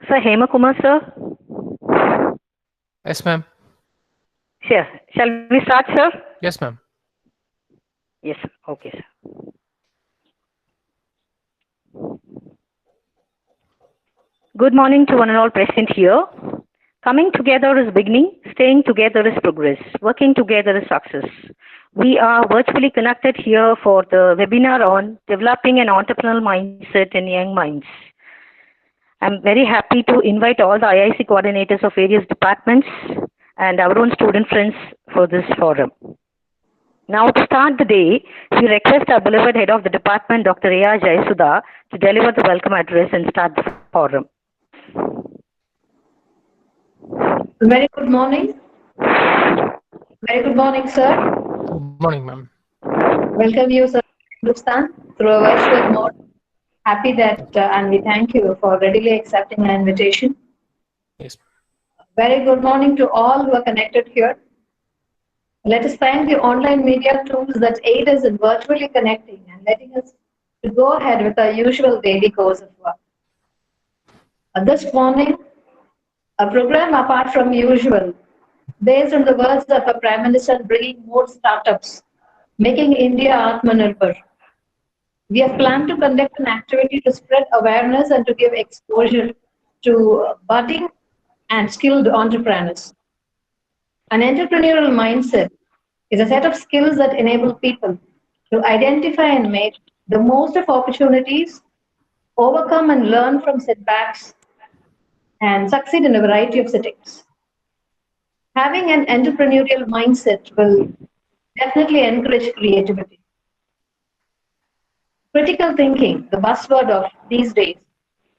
Sir Hema Kumar, sir? Yes, ma'am. Sure. Shall we start, sir? Yes, ma'am. Yes, sir. Okay, sir. Good morning to one and all present here. Coming together is beginning, staying together is progress, working together is success. We are virtually connected here for the webinar on developing an entrepreneurial mindset in young minds. I'm very happy to invite all the IIC coordinators of various departments and our own student friends for this forum. Now, to start the day, we request our beloved head of the department, Dr. A.R. Jayasudha, to deliver the welcome address and start the forum. Very good morning. Very good morning, sir. Good morning, ma'am. Welcome you, sir, to Hindustan through a virtual mode. Happy that, and we thank you for readily accepting our invitation. Yes. Very good morning to all who are connected here. Let us thank the online media tools that aid us in virtually connecting and letting us to go ahead with our usual daily course of work. This morning, a program apart from usual, based on the words of our Prime Minister, bringing more startups, making India Atmanirbhar. We have planned to conduct an activity to spread awareness and to give exposure to budding and skilled entrepreneurs. An entrepreneurial mindset is a set of skills that enable people to identify and make the most of opportunities, overcome and learn from setbacks, and succeed in a variety of settings. Having an entrepreneurial mindset will definitely encourage creativity. Critical thinking, the buzzword of these days,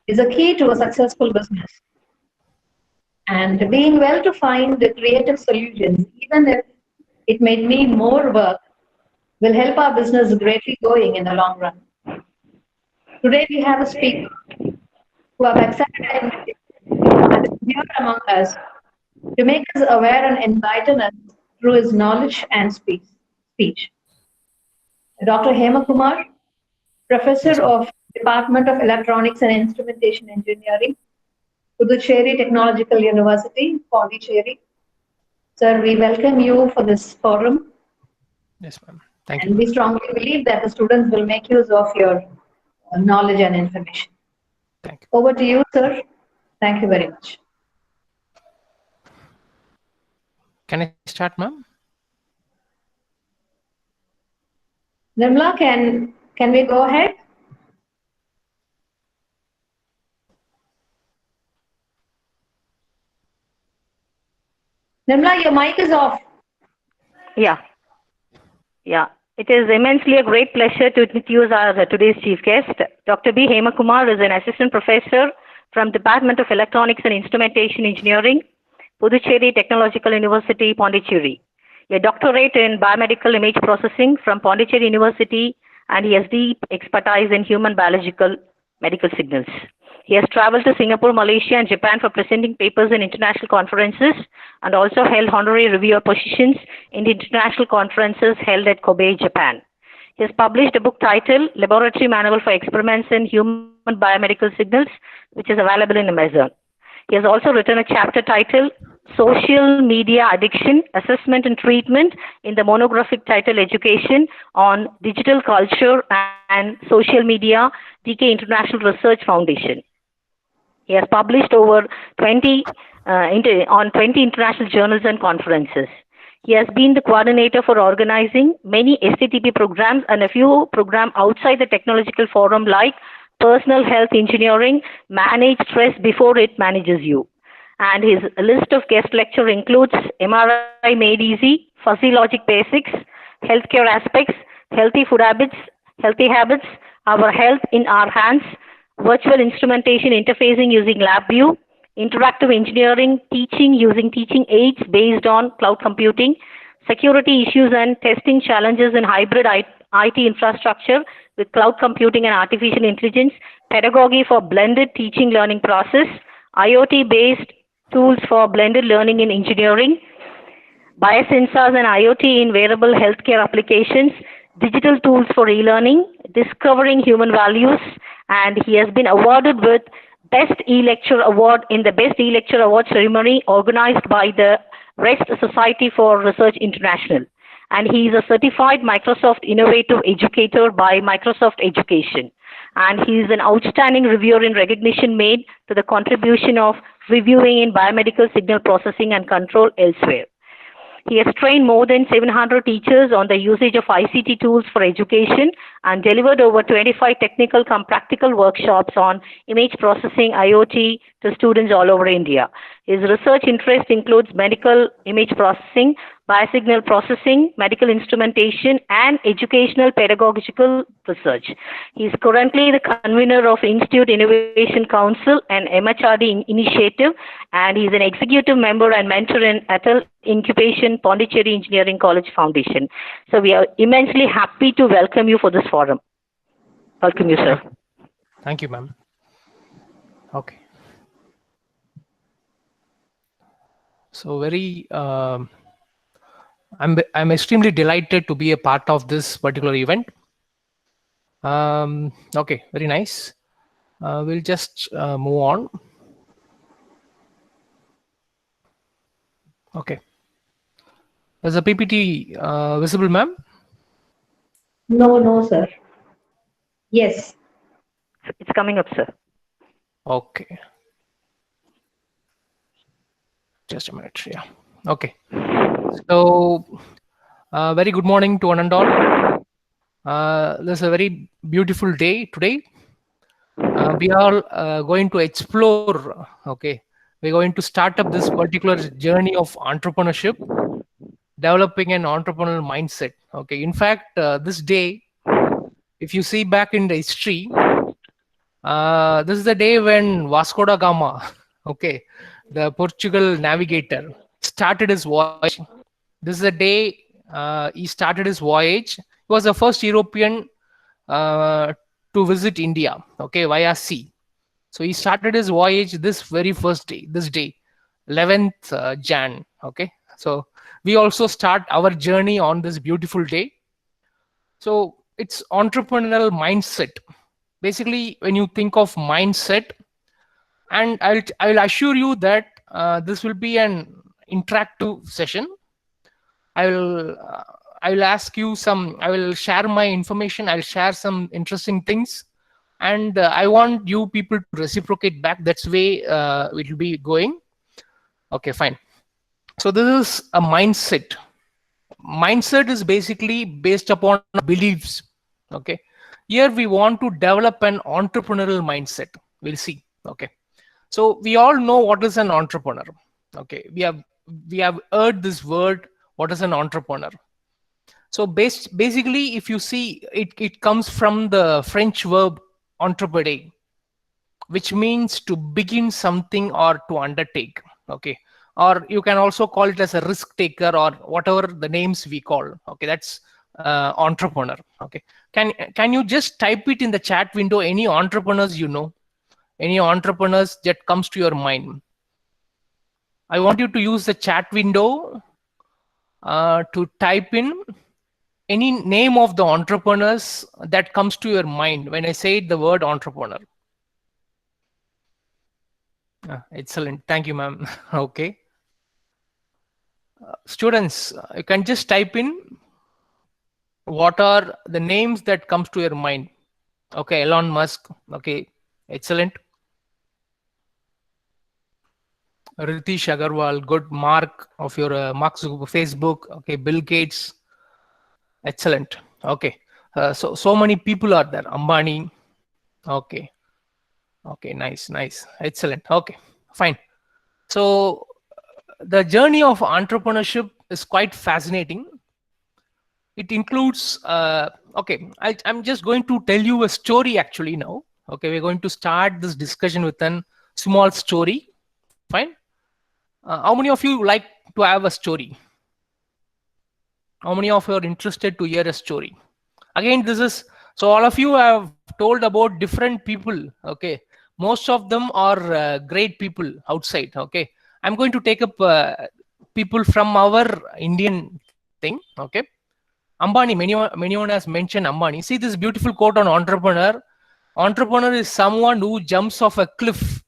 is a key to a successful business. And being well to find the creative solutions, even if it may mean more work, will help our business greatly going in the long run. Today we have a speaker who have accepted our invitation and is here among us to make us aware and enlighten us through his knowledge and speech. Dr. Hema Kumar, Professor of Department of Electronics and Instrumentation Engineering, Puducherry Technological University, Pondicherry. Sir, we welcome you for this forum. Yes, ma'am. Thank you. And we strongly believe that the students will make use of your knowledge and information. Thank you. Over to you, sir. Thank you very much. Can I start, ma'am? Nirmala, can we go ahead? Nirmala, your mic is off. Yeah. It is immensely a great pleasure to introduce our today's chief guest. Dr. B. Hema Kumar is an assistant professor from Department of Electronics and Instrumentation Engineering, Puducherry Technological University, Pondicherry. A doctorate in biomedical image processing from Pondicherry University, and he has deep expertise in human biological medical signals. He has traveled to Singapore, Malaysia, and Japan for presenting papers in international conferences and also held honorary reviewer positions in the international conferences held at Kobe, Japan. He has published a book titled Laboratory Manual for Experiments in Human Biomedical Signals, which is available in Amazon. He has also written a chapter titled Social Media Addiction, Assessment and Treatment in the monographic title Education on Digital Culture and Social Media, DK International Research Foundation. He has published over 20 international journals and conferences. He has been the coordinator for organizing many STTP programs and a few programs outside the technological forum like Personal Health Engineering, Manage Stress Before It Manages You. And his list of guest lecture includes MRI Made Easy, Fuzzy Logic Basics, Healthcare Aspects, Healthy Food Habits, Healthy Habits, Our Health in Our Hands, Virtual Instrumentation Interfacing using LabVIEW, Interactive Engineering, Teaching using Teaching Aids based on Cloud Computing, Security Issues and Testing Challenges in Hybrid IT Infrastructure with Cloud Computing and Artificial Intelligence, Pedagogy for Blended Teaching Learning Process, IoT-based tools for blended learning in engineering, biosensors and IoT in wearable healthcare applications, digital tools for e-learning, discovering human values, and he has been awarded with Best E-Lecture Award in the Best E-Lecture Award ceremony organized by the REST Society for Research International. And he is a certified Microsoft Innovative Educator by Microsoft Education. And he is an outstanding reviewer in recognition made to the contribution of reviewing in biomedical signal processing and control elsewhere. He has trained more than 700 teachers on the usage of ICT tools for education and delivered over 25 technical cum practical workshops on image processing IoT to students all over India. His research interest includes medical image processing, biosignal processing, medical instrumentation, and educational pedagogical research. He is currently the convener of Institute Innovation Council and MHRD initiative, and he is an executive member and mentor in Atal Incubation Pondicherry Engineering College Foundation. So we are immensely happy to welcome you for this forum. Welcome you, sir. Thank you, ma'am. Okay. So I'm extremely delighted to be a part of this particular event. Okay, very nice. We'll just move on. Okay. Is the PPT visible, ma'am? No, sir. Yes. It's coming up, sir. Okay. Just a minute. Yeah. Okay. So, very good morning to one and all. This is a very beautiful day today. We are going to explore. Okay, we're going to start up this particular journey of entrepreneurship, developing an entrepreneurial mindset. Okay, in fact, this day, if you see back in the history, this is the day when Vasco da Gama, okay, the Portugal navigator, started his voyage. This is the day he started his voyage. He was the first European to visit India, okay, via sea. So he started his voyage this very first day, this day, 11th Jan, okay. So we also start our journey on this beautiful day. So it's entrepreneurial mindset. Basically, when you think of mindset, and I'll assure you that this will be an interactive session. I will ask you some, I will share my information, I'll share some interesting things, and I want you people to reciprocate back. That's the way it will be going. Okay, fine. So this is a mindset. Mindset is basically based upon beliefs. Okay, here we want to develop an entrepreneurial mindset. We'll see. Okay, so we all know what is an entrepreneur. Okay, we have heard this word. What is an entrepreneur? So basically, if you see, it comes from the French verb entreprendre, which means to begin something or to undertake. Okay, or you can also call it as a risk taker or whatever the names we call. Okay, that's entrepreneur. Okay, can you just type it in the chat window? Any entrepreneurs you know? Any entrepreneurs that comes to your mind? I want you to use the chat window to type in any name of the entrepreneurs that comes to your mind when I say the word entrepreneur. Excellent. Thank you, ma'am. Okay. Students, you can just type in what are the names that comes to your mind. Okay, Elon Musk. Okay, excellent. Ritish Agarwal, good. Mark of your Mark Facebook. Okay, Bill Gates. Excellent. Okay, so many people are there. Ambani. Okay, nice, excellent. Okay, fine. So the journey of entrepreneurship is quite fascinating. It includes okay, I'm just going to tell you a story actually now. Okay, we're going to start this discussion with a small story. Fine. How many of you like to have a story? How many of you are interested to hear a story? Again, this is, so all of you have told about different people. Okay, most of them are great people outside. Okay, I'm going to take up people from our Indian thing. Okay, Ambani, many has mentioned Ambani. See this beautiful quote on entrepreneur. Entrepreneur is someone who jumps off a cliff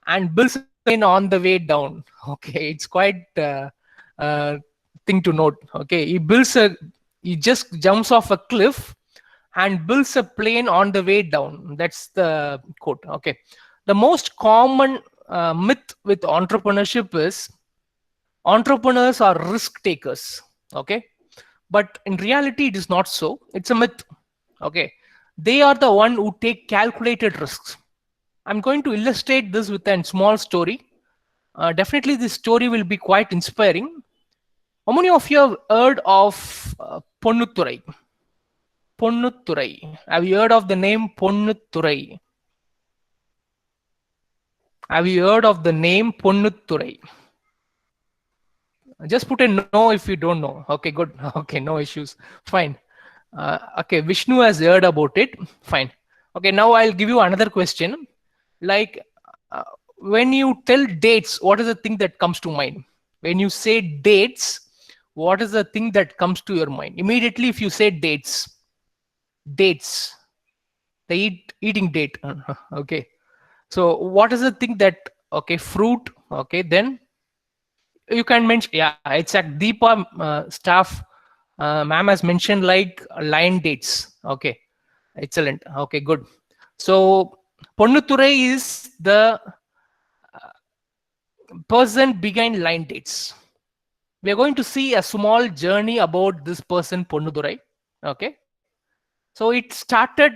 and builds a plane on the way down. Okay, it's quite thing to note. Okay, he just jumps off a cliff and builds a plane on the way down. That's the quote. Okay, the most common myth with entrepreneurship is entrepreneurs are risk takers. Okay, but in reality it is not so. It's a myth. Okay, they are the one who take calculated risks. I'm going to illustrate this with a small story. Definitely this story will be quite inspiring. How many of you have heard of Ponnuthurai? Ponnuthurai. Have you heard of the name Ponnuthurai? Have you heard of the name Ponnuthurai? Just put a no if you don't know. Okay, good. Okay, no issues. Fine. Okay, Vishnu has heard about it. Fine. Okay, now I'll give you another question. Like, when you tell dates, what is the thing that comes to mind? When you say dates, what is the thing that comes to your mind? Immediately, if you say dates, the eating date. Okay. So, what is the thing that, okay, fruit, okay, then you can mention, yeah, it's at Deepa staff, ma'am has mentioned like line dates. Okay, excellent. Okay, good. So Ponnuthurai is the person behind line dates. We are going to see a small journey about this person Ponnuthurai. Okay, so it started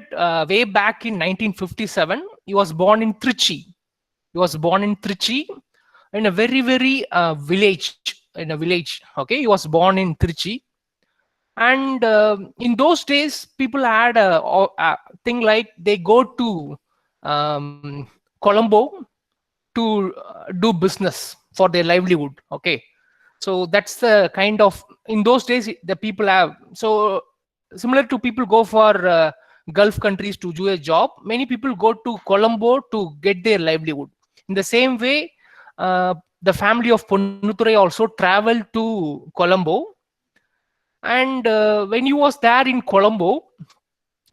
way back in 1957. He was born in Trichy. He was born in Trichy, in a very village, in a village. Okay, he was born in Trichy, and in those days people had a thing like they go to Colombo to do business for their livelihood. Okay, so that's the kind of, in those days the people have, so similar to people go for Gulf countries to do a job, many people go to Colombo to get their livelihood. In the same way, the family of Ponnuthurai also traveled to Colombo, and when he was there in Colombo,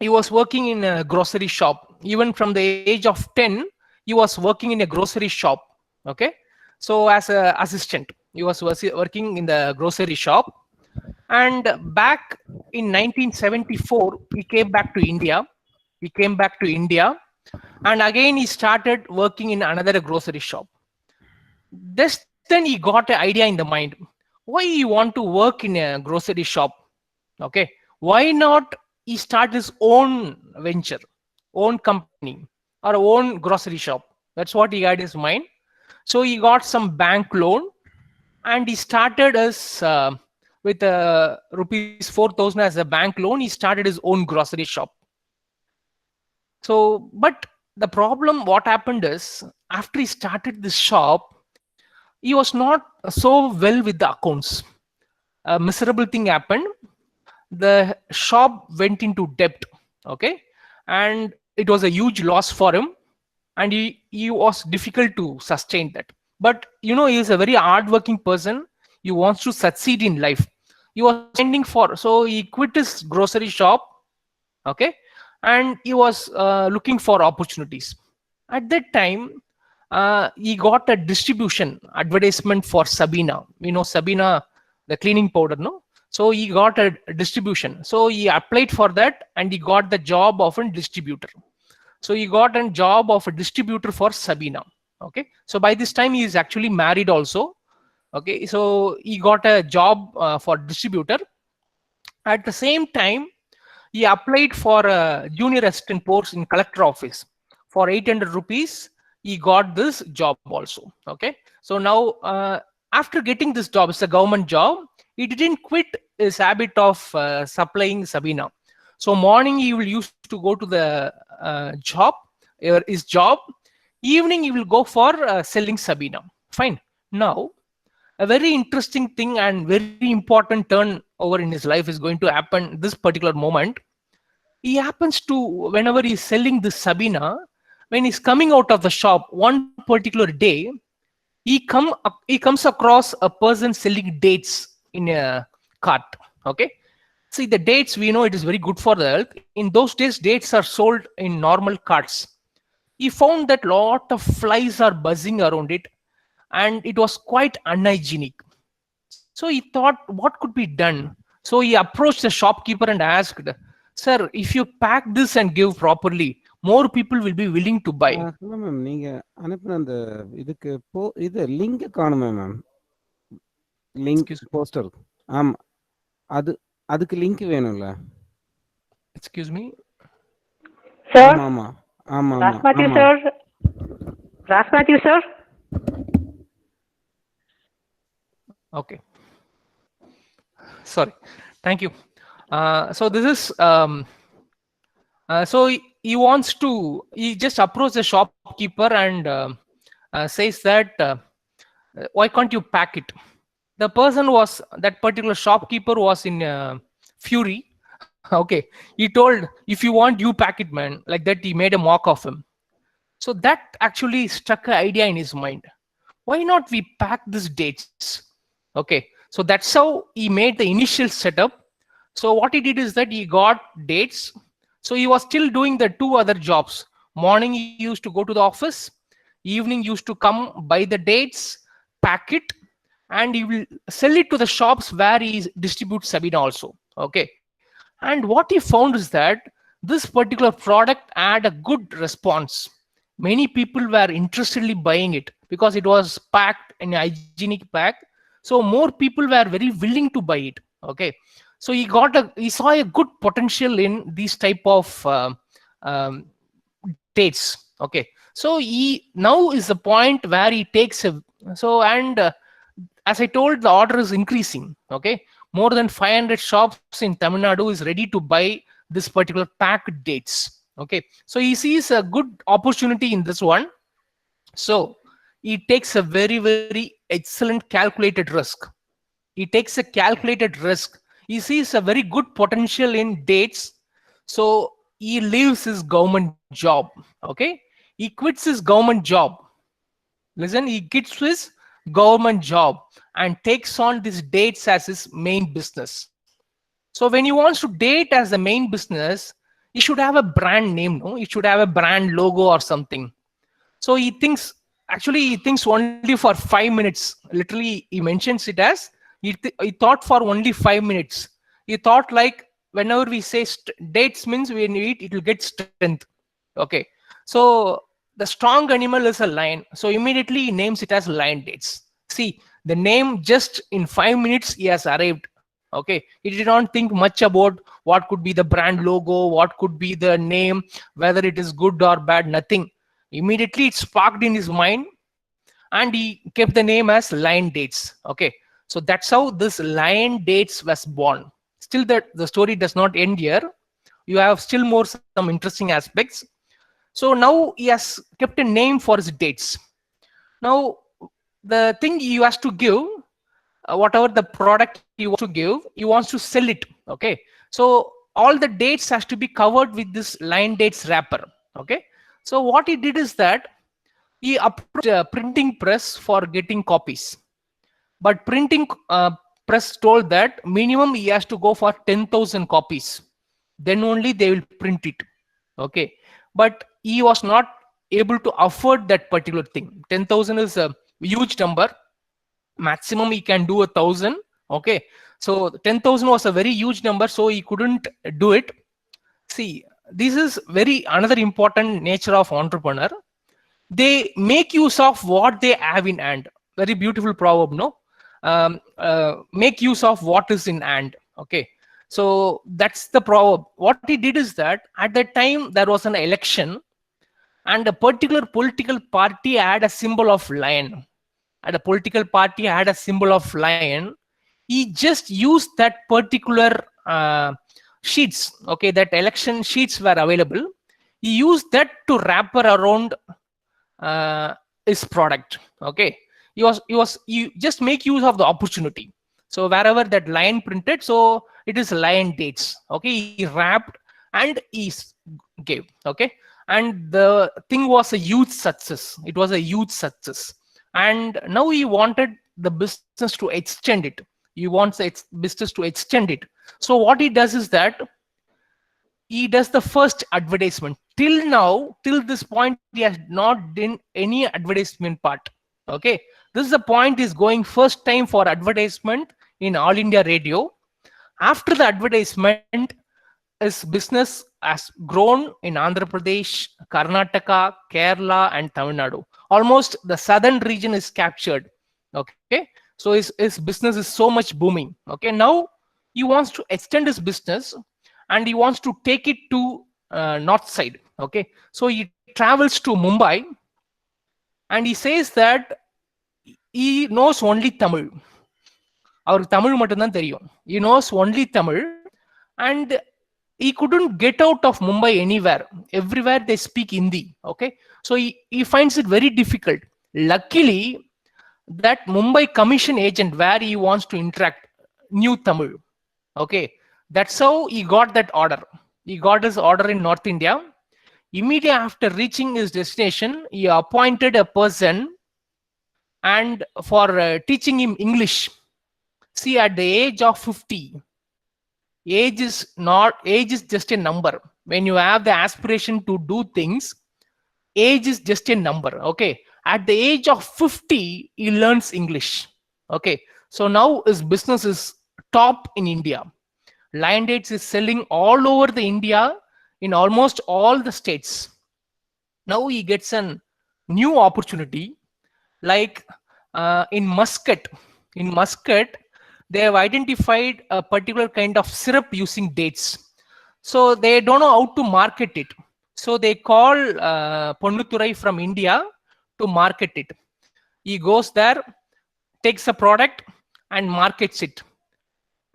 he was working in a grocery shop. Even from the age of 10, he was working in a grocery shop. Okay, so as a assistant, he was working in the grocery shop. And back in 1974, he came back to India. And again he started working in another grocery shop. This then he got an idea in the mind. Why he want to work in a grocery shop? Okay, why not he start his own venture, own company, or own grocery shop? That's what he had in his mind. So he got some bank loan, and he started as with rupees 4,000 as a bank loan. He started his own grocery shop. So, but the problem, what happened is, after he started this shop, he was not so well with the accounts. A miserable thing happened. The shop went into debt. Okay, and it was a huge loss for him, and he was difficult to sustain that. But you know, he is a very hardworking person. He wants to succeed in life. He was finding for, so he quit his grocery shop. Okay, and he was looking for opportunities. At that time, he got a distribution advertisement for Sabina. You know Sabina, the cleaning powder, no? So he got a distribution. So he applied for that, and he got the job of a distributor. So he got a job of a distributor for Sabina. Okay, so by this time he is actually married also. Okay, so he got a job for distributor. At the same time, he applied for a junior assistant post in collector office for 800 rupees. He got this job also. Okay, so now after getting this job, it's a government job, he didn't quit his habit of supplying Sabina. So morning he will used to go to the his job. Evening he will go for selling Sabina. Fine. Now a very interesting thing and very important turn over in his life is going to happen this particular moment. He happens to, whenever he's selling this Sabina, when he's coming out of the shop one particular day, he comes across a person selling dates in a cart. Okay, see, the dates, we know it is very good for the health. In those days, dates are sold in normal carts. he found that lot of flies are buzzing around it, and it was quite unhygienic. So he thought, what could be done? So he approached the shopkeeper and asked, "Sir, if you pack this and give properly, more people will be willing to buy." Hello ma'am, நீங்க அனுப்பின அந்த இதுக்கு இது link காணுமே ma'am, link Excuse me. Poster. ஆமா, அதுக்கு link வேணும்ல. Excuse me. Sir? ஆமா ஆமா ஆமா Ras ஆமா Matthew, ஆமா. sir? Ras Matthew, sir? Okay. Sorry. Thank you. So this is so he wants to, he just approached the shopkeeper and says that why can't you pack it? The person was, that particular shopkeeper was in fury. Okay, he told, if you want, you pack it, man. Like that, he made a mock of him. So that actually struck an idea in his mind. Why not we pack these dates? Okay, so that's how he made the initial setup. So what he did is that he got dates. So he was still doing the two other jobs. Morning he used to go to the office, evening used to come buy the dates, pack it, and he will sell it to the shops where he distributes Sabina also. Okay, and what he found is that this particular product had a good response. Many people were interestedly buying it because it was packed in a hygienic pack. So more people were very willing to buy it. Okay, so he saw a good potential in these type of um, dates. Okay, so he now is the point where he takes a, so and as I told, the order is increasing. Okay, more than 500 shops in Tamil Nadu is ready to buy this particular packed dates. Okay, so he sees a good opportunity in this one. So he takes a very, very excellent calculated risk. He takes a calculated risk. He sees a very good potential in dates. So he leaves his government job. Okay, he quits his government job. Listen, he quits his government job and takes on these dates as his main business. So when he wants to date as the main business, he should have a brand name, no? He should have a brand logo or something. So he thinks, actually he thinks only for 5 minutes. Literally, he mentions it as, he thought for only 5 minutes. He thought like, whenever we say dates means when we eat, it will get strength. Okay, so the strong animal is a lion. So immediately he names it as lion dates. See, the name, just in 5 minutes he has arrived. Okay, he did not think much about what could be the brand logo, what could be the name, whether it is good or bad, nothing. Immediately it sparked in his mind and he kept the name as Lion Dates. Okay, so that's how this Lion Dates was born. Still, that the story does not end here. You have still more some interesting aspects. So now he has kept a name for his dates. Now the thing he has to give, whatever the product he wants to give, he wants to sell it. Okay, so all the dates has to be covered with this Lion Dates wrapper. Okay, so what he did is that he approached a printing press for getting copies, but printing press told that minimum he has to go for 10,000 copies, then only they will print it. Okay, but he was not able to afford that particular thing. 10,000 is a huge number. Maximum he can do 1,000. Okay, so 10,000 was a very huge number, so he couldn't do it. See, this is very another important nature of entrepreneur. They make use of what they have in hand. Very beautiful proverb, no? Make use of what is in hand. Okay, so that's the proverb. What he did is that at that time there was an election and a particular political party had a symbol of lion. And a political party had a symbol of lion. He just used that particular sheets. Okay, that election sheets were available. He used that to wrap around his product. Okay, he just make use of the opportunity. So wherever that lion printed, so it is Lion Dates. Okay, he wrapped and he gave. Okay, and the thing was a huge success. It was a huge success. And now he wanted the business to extend it. He wants the business to extend it. So what he does is that he does the first advertisement, till now, till this point, he has not done any advertisement part. Okay, this is the point is going first time for advertisement in All India Radio. After the advertisement, his business has grown in Andhra Pradesh, Karnataka, Kerala, and Tamil Nadu. Almost the southern region is captured. Okay, so his business is so much booming. Okay, now he wants to extend his business and he wants to take it to north side. Okay, so he travels to Mumbai and he says that he knows only Tamil. அவருக்கு தமிழ் மட்டும்தான் தெரியும். He knows only Tamil and he couldn't get out of Mumbai anywhere. Everywhere they speak Hindi. Okay, so he finds it very difficult. Luckily, that Mumbai commission agent where he wants to interact knew Tamil. Okay, that's how he got that order. He got his order in North India. Immediately after reaching his destination, he appointed a person and for teaching him English. See, at the age of 50, age is just a number. When you have the aspiration to do things, age is just a number. Okay, at the age of 50 he learns English. Okay, so now his business is top in India. Lion Dates is selling all over the India in almost all the states. Now he gets a new opportunity, like in Muscat. In Muscat, they have identified a particular kind of syrup using dates. So they don't know how to market it. So they call Ponnuturai from India to market it. He goes there, takes a product and markets it.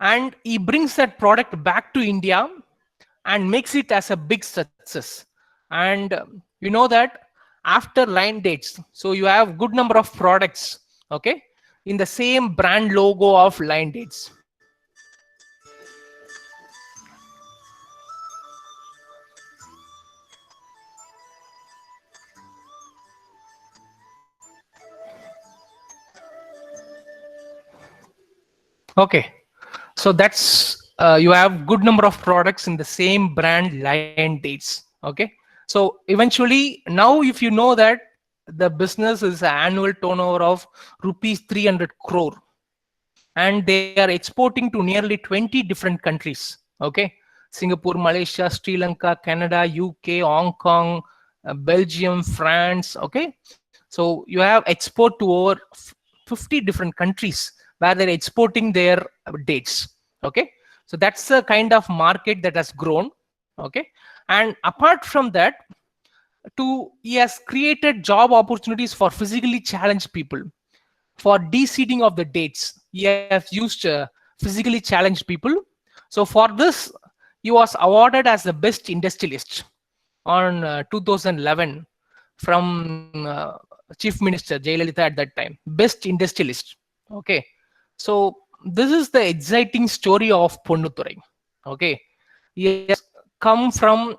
And he brings that product back to India and makes it as a big success. And you know that after Lion Dates, so you have good number of products, okay, in the same brand logo of Lion Dates. Okay, so that's you have good number of products in the same brand Lion Dates. Okay, so eventually now if you know that the business is an annual turnover of rupees 300 crore and they are exporting to nearly 20 different countries. Okay, Singapore, Malaysia, Sri Lanka, Canada, UK, Hong Kong, Belgium, France. Okay, so you have export to over 50 different countries where they're exporting their dates. Okay, so that's the kind of market that has grown. Okay, and apart from that, he has created job opportunities for physically challenged people. For de-seeding of the dates, he has used physically challenged people. So for this, he was awarded as the best industrialist on 2011 from Chief Minister Jayalalitha at that time. Best industrialist. Okay, so this is the exciting story of Ponnuturai. Okay, he has come from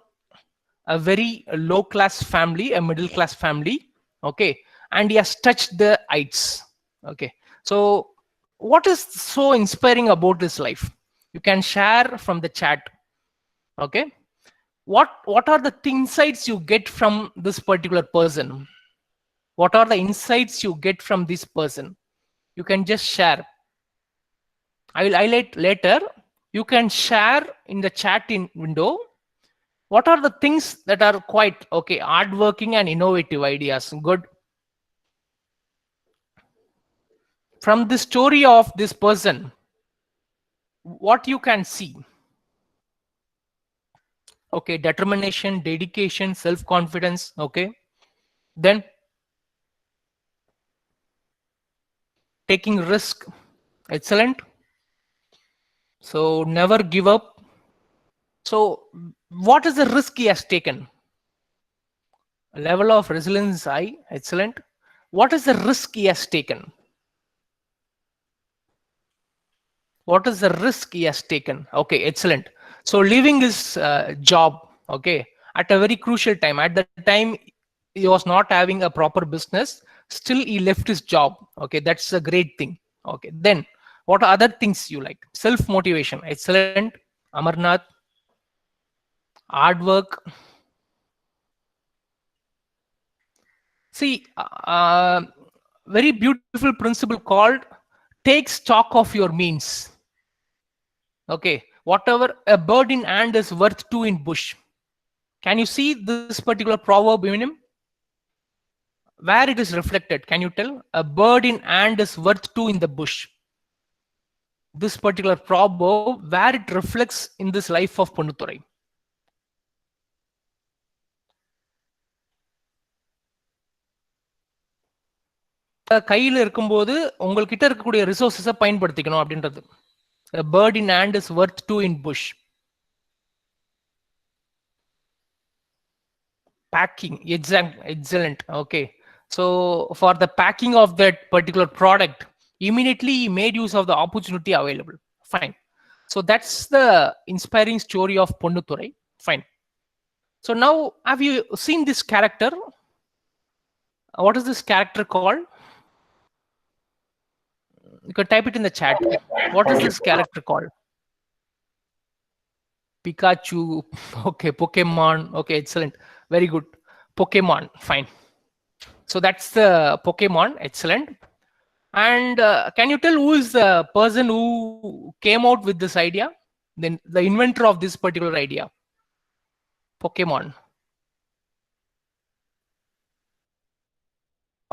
a very low class family, a middle class family. Okay, and he has touched the heights. Okay, so what is so inspiring about his life? You can share from the chat. Okay, what are the insights you get from this particular person? What are the insights you get from this person? You can just share. I will highlight later. You can share in the chat in window. What are the things that are quite okay, hardworking and innovative ideas? Good. From the story of this person, what you can see? Okay, determination, dedication, self-confidence. Okay, then taking risk. Excellent. So never give up. So what is the risk he has taken? A level of resilience high. Excellent. What is the risk he has taken? What is the risk he has taken? Okay, excellent. So leaving his job, okay, at a very crucial time. At that time, he was not having a proper business. Still, he left his job. Okay, that's a great thing. Okay, then what are other things you like? Self-motivation. Excellent. Amarnath. Hard work. See, very beautiful principle called take stock of your means. Okay, whatever a bird in hand is worth two in bush. Can you see this particular proverb, Eminem? Where it is reflected? Can you tell? A bird in hand is worth two in the bush. This particular proverb, where it reflects in this life of Ponuthurai. கையில் இருக்கும்போது உங்கள்கிட்ட இருக்கக்கூடிய ரிசோர்ஸஸை பயன்படுத்திக்கணும் அப்படின்றது. A bird in hand is worth two in bush. Packing, excellent. Okay, so for the packing of that particular product, immediately he made use of the opportunity available. Fine. So that's the inspiring story of Ponuthurai. Fine. So now, have you seen this character? What is this character called? You can type it in the chat. What is this character called? Pikachu. Okay, Pokemon. Okay, excellent. Very good. Pokemon. Fine. So that's the Pokemon. Excellent. And can you tell who is the person who came out with this idea? Then the inventor of this particular idea. Pokemon.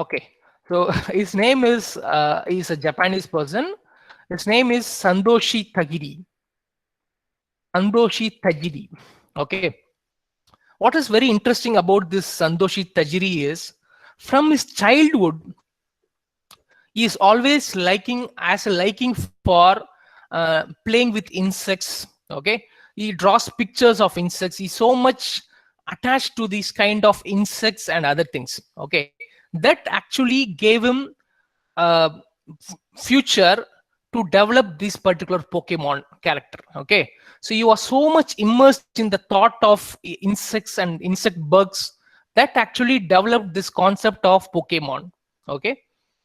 Okay. So his name is he's a Japanese person. His name is Sandoshi Tajiri. Sandoshi Tajiri. Okay. What is very interesting about this Sandoshi Tajiri is, from his childhood, he is always liking for playing with insects. Okay, he draws pictures of insects. He's so much attached to these kind of insects and other things. Okay, that actually gave him a future to develop this particular Pokemon character. Okay, so he was so much immersed in the thought of insects and insect bugs that actually developed this concept of Pokemon. Okay,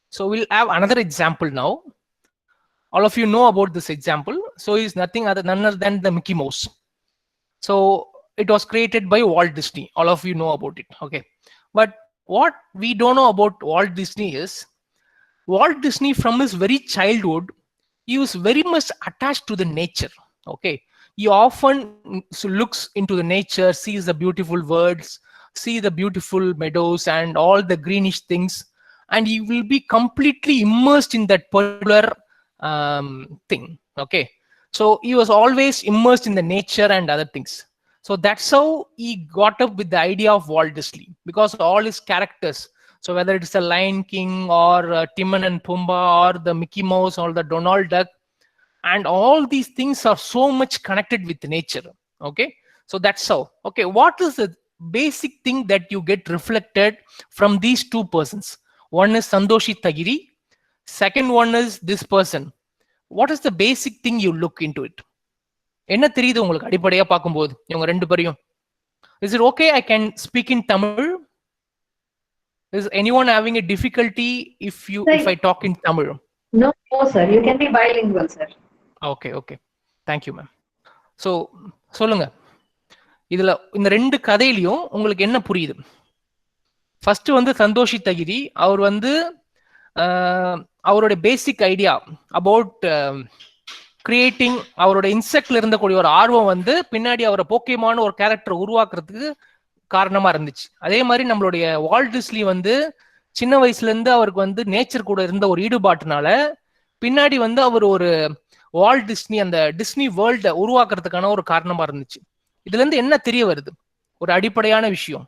so we'll have another example now. All of you know about this example. So he's none other than the Mickey Mouse. So it was created by Walt Disney. All of you know about it. Okay, but what we don't know about Walt Disney is, Walt Disney from his very childhood, he was very much attached to the nature. Okay, he often looks into the nature, sees the beautiful birds, see the beautiful meadows and all the greenish things, and he will be completely immersed in that particular thing. Okay, so he was always immersed in the nature and other things. So that's how he got up with the idea of Walt Disney, because all his characters, so whether it's the Lion King or Timon and Pumbaa or the Mickey Mouse or the Donald Duck, and all these things are so much connected with nature. Okay, so that's how. Okay, what is the basic thing that you get reflected from these two persons? One is Sandoshi Tajiri, second one is this person. What is the basic thing you look into it? என்ன தெரியுது உங்களுக்கு அடிப்படையா பார்க்கும்போது இவங்க ரெண்டு பேரையும்? Is it okay I can speak in Tamil? Is anyone having a difficulty if I talk in Tamil? No, sir. You can be bilingual, sir. Okay. Thank you, ma'am. So சொல்லுங்க, இதுல இந்த ரெண்டு கதையிலையும் உங்களுக்கு என்ன புரியுது? ஃபர்ஸ்ட் வந்து சந்தோஷி தகிரி, அவர் வந்து அவரோட பேசிக் ஐடியா அபவுட் கிரியேட்டிங், அவரோட இன்செக்ட்ல இருந்தக்கூடிய ஒரு ஆர்வம் வந்து பின்னாடி அவரை போக்கேமான ஒரு கேரக்டர் உருவாக்குறதுக்கு காரணமா இருந்துச்சு. அதே மாதிரி நம்மளுடைய வால்ட் டிஸ்னி வந்து சின்ன வயசுல இருந்து அவருக்கு வந்து நேச்சர் கூட இருந்த ஒரு ஈடுபாட்டுனால பின்னாடி வந்து அவர் ஒரு வால்ட் டிஸ்னி, அந்த டிஸ்னி வேர்ல்ட உருவாக்குறதுக்கான ஒரு காரணமா இருந்துச்சு. இதுல இருந்து என்ன தெரிய வருது? ஒரு அடிப்படையான விஷயம்.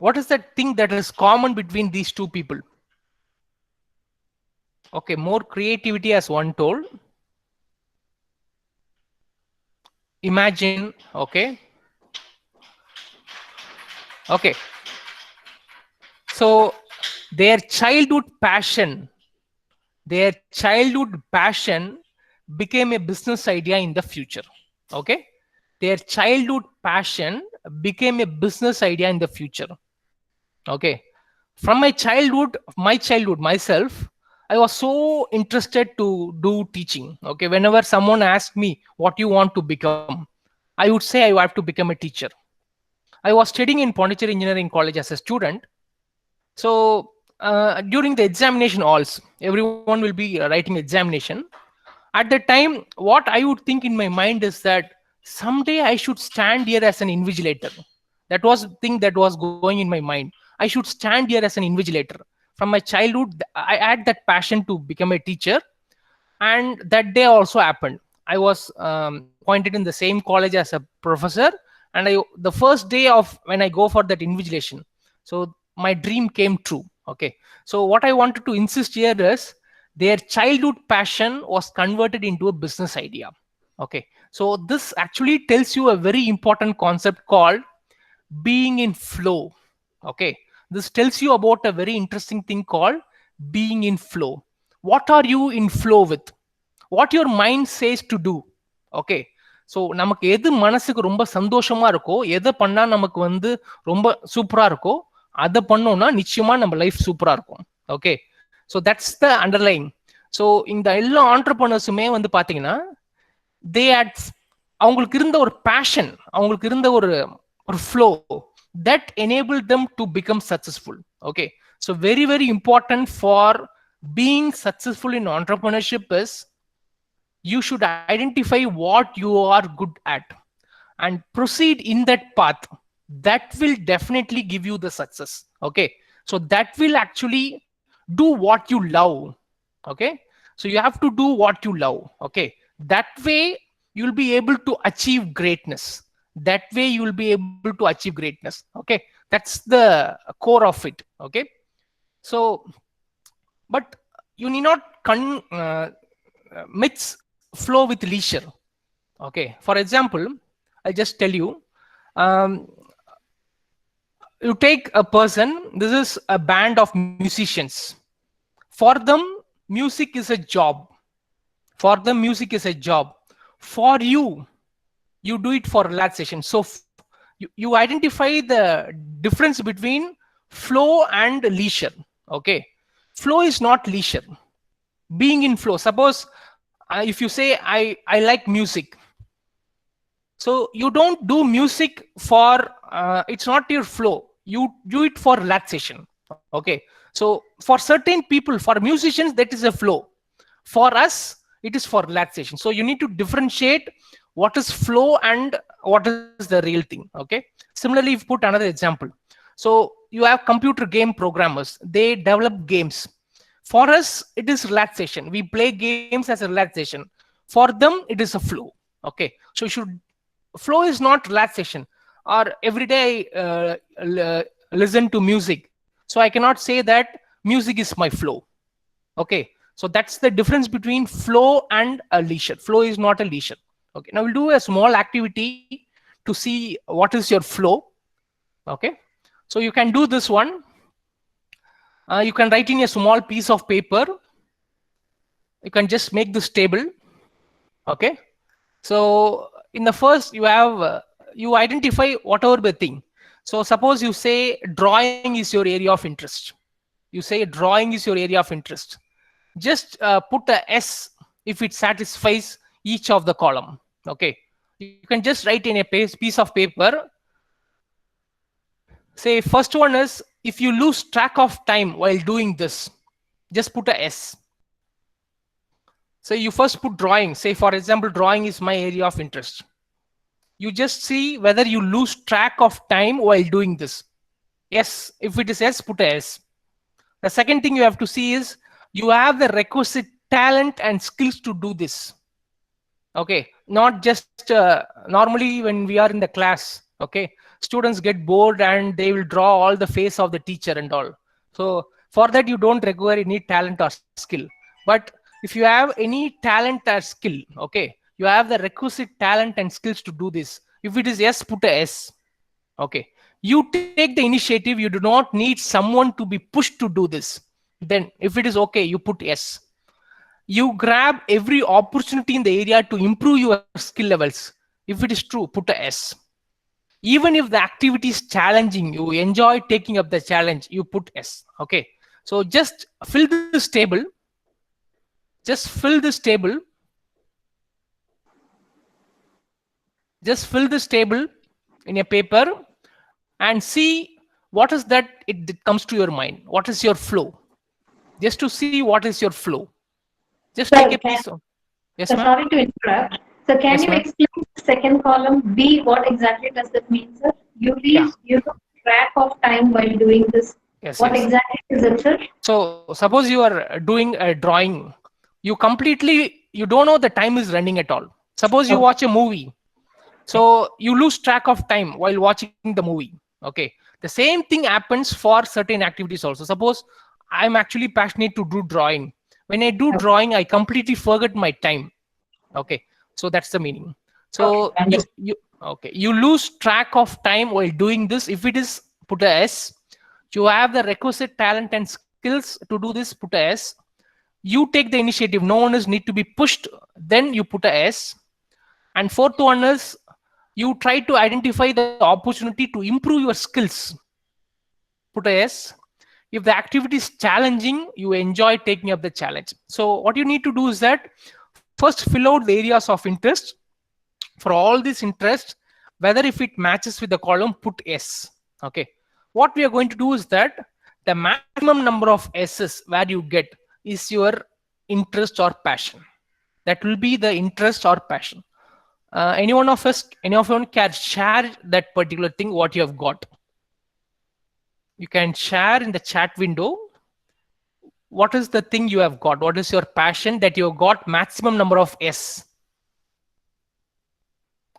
What is that thing that is common between these two people? Okay, more creativity as one told. Imagine, okay. So their childhood passion became a business idea in the future. Okay, their childhood passion became a business idea in the future. Okay, from my childhood myself, I was so interested to do teaching. Okay, whenever someone asked me what you want to become, I would say I have to become a teacher. I was studying in Pondicherry Engineering College as a student. So during the examination halls, everyone will be writing examination. At the time, what I would think in my mind is that someday I should stand here as an invigilator. That was the thing that was going in my mind. I should stand here as an invigilator. From my childhood, I had that passion to become a teacher, and that day also happened. I was appointed in the same college as a professor, and the first day of when I go for that invigilation, so my dream came true. Okay, so what I wanted to insist here is their childhood passion was converted into a business idea. Okay, so this actually tells you a very important concept called being in flow. Okay, this tells you about a very interesting thing called being in flow. What are you in flow with? What your mind says to do. Okay, so நமக்கு எது மனசுக்கு ரொம்ப சந்தோஷமா இருக்கோ, எதை பண்ணா நமக்கு வந்து ரொம்ப சூப்பரா இருக்கோ, அதை பண்ணோம்னா நிச்சயமா நம்ம லைஃப் சூப்பரா இருக்கும். Okay, so that's the underline. So இந்த எல்லா ஆண்டர்பிரனர்ஸுமே வந்து பாத்தீங்கன்னா தே ஹேட், அவங்களுக்கு இருந்த ஒரு பேஷன், அவங்களுக்கு இருந்த ஒரு flow that enabled them to become successful. Okay, so very very important for being successful in entrepreneurship is you should identify what you are good at and proceed in that path. That will definitely give you the success. Okay, so that will actually do what you love. Okay, so you have to do what you love. Okay, that way you'll be able to achieve greatness. That way you will be able to achieve greatness. Okay, that's the core of it. Okay, so but you need not mix flow with leisure. Okay, for example, I'll just tell you, you take a person, this is a band of musicians. For them music is a job. For them music is a job. For you, you do it for relaxation. So you identify the difference between flow and leisure. Okay, flow is not leisure. Being in flow, suppose if you say I like music, so you don't do music for it's not your flow, you do it for relaxation. Okay, so for certain people, for musicians, that is a flow. For us, it is for relaxation. So you need to differentiate what is flow and what is the real thing. Okay, similarly, if put another example, so you have computer game programmers, they develop games. For us it is relaxation, we play games as a relaxation. For them it is a flow. Okay, so you should, flow is not relaxation. Or every day listen to music, so I cannot say that music is my flow. Okay, so that's the difference between flow and a leisure. Flow is not a leisure. Okay, now we'll do a small activity to see what is your flow. Okay, so you can do this one. You can write in a small piece of paper. You can just make this table. Okay, so in the first you have you identify whatever the thing. So suppose you say drawing is your area of interest. You say drawing is your area of interest. Just put a S if it satisfies each of the column. Okay, you can just write in a piece of paper. Say first one is, if you lose track of time while doing this, just put a S. So you first put drawing. Say for example, drawing is my area of interest. You just see whether you lose track of time while doing this. Yes, if it is S, put a S. The second thing you have to see is you have the requisite talent and skills to do this. Okay, not just normally when we are in the class, okay, students get bored and they will draw all the face of the teacher and all. So for that you don't require any talent or skill. But if you have any talent or skill, okay, you have the requisite talent and skills to do this. If it is S, put a S. Okay, you take the initiative, you do not need someone to be pushed to do this. Then if it is okay, you put S. You grab every opportunity in the area to improve your skill levels. If it is true, put a S. Even if the activity is challenging, you enjoy taking up the challenge, you put S. Okay, so just fill this table. Just fill this table. Just fill this table in a paper and see what is that it comes to your mind. What is your flow? Just to see what is your flow. Just take Sir, a piece of. Yes, so ma'am. sorry to interrupt. So can Yes, you ma'am. explain the second column B? What exactly does that mean, sir? Yeah. You lose track of time while doing this. Yes, What yes. exactly is it, sir? So suppose you are doing a drawing, you don't know the time is running at all. Suppose you Okay. watch a movie, so you lose track of time while watching the movie. Okay, the same thing happens for certain activities also. Suppose I'm actually passionate to do drawing. When I do Okay. drawing, I completely forget my time. Okay, so that's the meaning. Okay. So Understood. you lose track of time while doing this. If it is, put a S. You have the requisite talent and skills to do this, put a S. You take the initiative, no one is need to be pushed, then you put a S. And fourth one is, you try to identify the opportunity to improve your skills, put a S. If the activity is challenging, you enjoy taking up the challenge. So what you need to do is that first fill out the areas of interest. For all these interests, whether if it matches with the column, put S. Okay, what we are going to do is that the maximum number of S's where you get is your interest or passion. That will be the interest or passion. Any of you can share that particular thing what you have got. You can share in the chat window what is the thing you have got, what is your passion that you have got maximum number of S.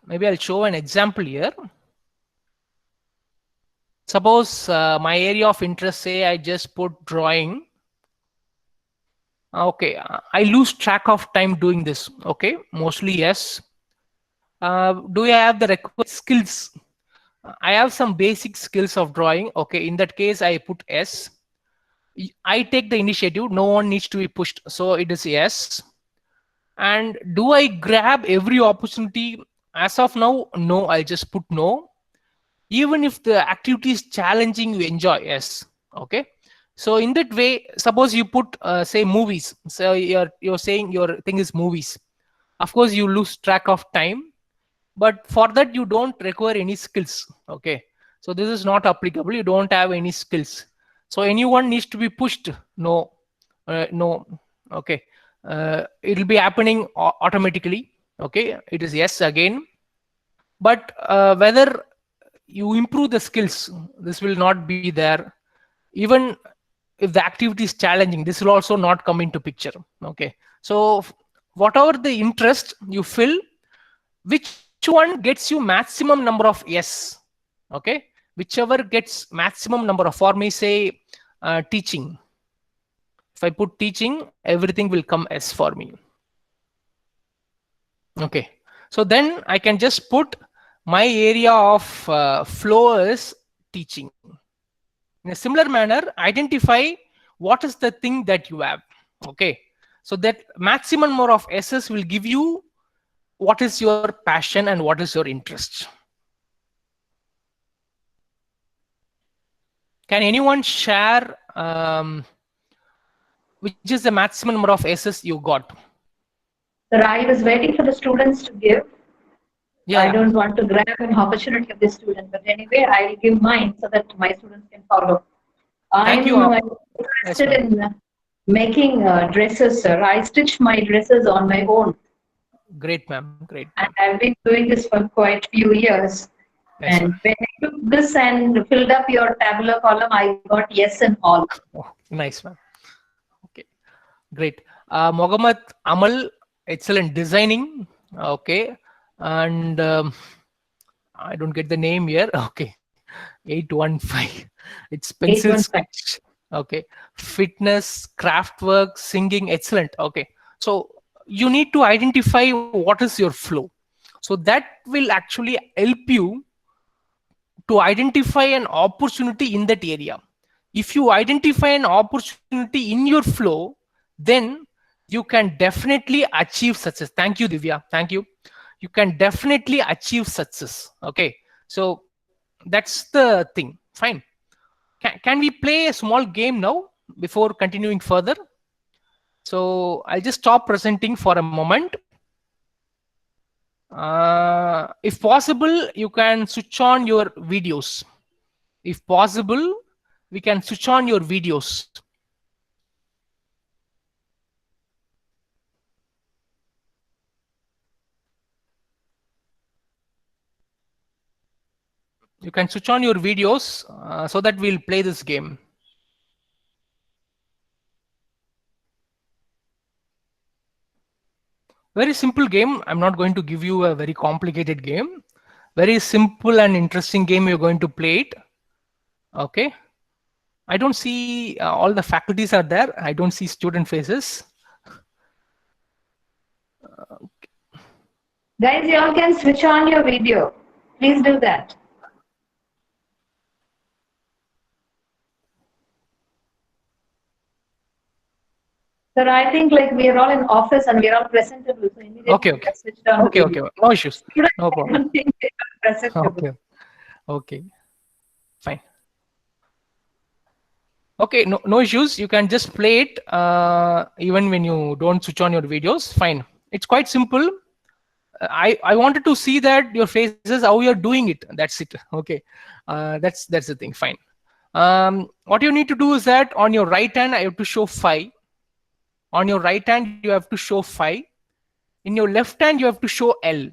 Maybe I'll show an example here. Suppose my area of interest, say I just put drawing. Okay, I lose track of time doing this. Okay, mostly yes. Do I have the required skills? I have some basic skills of drawing. Okay, in that case, I put S. I take the initiative. No one needs to be pushed. So it is yes. And do I grab every opportunity? As of now, no. I'll just put no. Even if the activity is challenging, you enjoy, yes. Okay, so in that way, suppose you put say movies. So you're saying your thing is movies. Of course you lose track of time, but for that you don't require any skills. Okay, so this is not applicable. You don't have any skills, so anyone needs to be pushed, no. No. Okay, it'll be happening automatically. Okay, it is yes again. But whether you improve the skills, this will not be there. Even if the activity is challenging, this will also not come into picture. Okay, so whatever the interest you fill, which one gets you maximum number of yes. Okay, whichever gets maximum number of, for me say teaching. If I put teaching, everything will come S for me. Okay, so then I can just put my area of flow is teaching. In a similar manner, identify what is the thing that you have. Okay, so that maximum number of S's will give you what is your passion and what is your interest. Can anyone share which is the maximum number of S's you got? Sir, I was waiting for the students to give. Yeah, I don't want to grab an opportunity of the student, but anyway, I'll give mine so that my students can follow. Thank you. I'm Yes, interested in making dresses, sir. I stitch my dresses on my own, great, ma'am. Great, and ma'am. I've been doing this for quite few years. Yes, And ma'am. when I took this and filled up your tabular column, I got yes and all. Oh, nice, ma'am. Okay, great. Mohammed Amal, excellent designing. Okay, and I don't get the name here. Okay, 815. It's pencil 815. sketch. Okay, fitness, craft work, singing, excellent. Okay, so you need to identify what is your flow. So that will actually help you to identify an opportunity in that area. If you identify an opportunity in your flow, then you can definitely achieve success. Thank you, Divya. Thank you. You can definitely achieve success. Okay, so that's the thing. Fine. Can we play a small game now before continuing further? So I'll just stop presenting for a moment. If possible, you can switch on your videos. if possible, we can switch on your videos. You can switch on your videos so that we'll play this game. Very simple game. I'm not going to give you a very complicated game. Very simple and interesting game. You're going to play it. Okay. I don't see all the faculties are there. I don't see student faces. Guys, you all can switch on your video. Please do that. Sir, I think like we are all in office and we are all presentable. So immediately Okay. we have switched on the Okay. video. No issues. Students, No I problem. don't think they are presentable. Okay. Okay. Fine. Okay. No issues. You can just play it even when you don't switch on your videos. Fine. It's quite simple. I wanted to see that your faces, how you're doing it. That's it. Okay. That's the thing. Fine. What you need to do is that on your right hand, I have to show 5. On your right hand, you have to show 5. In your left hand, you have to show L.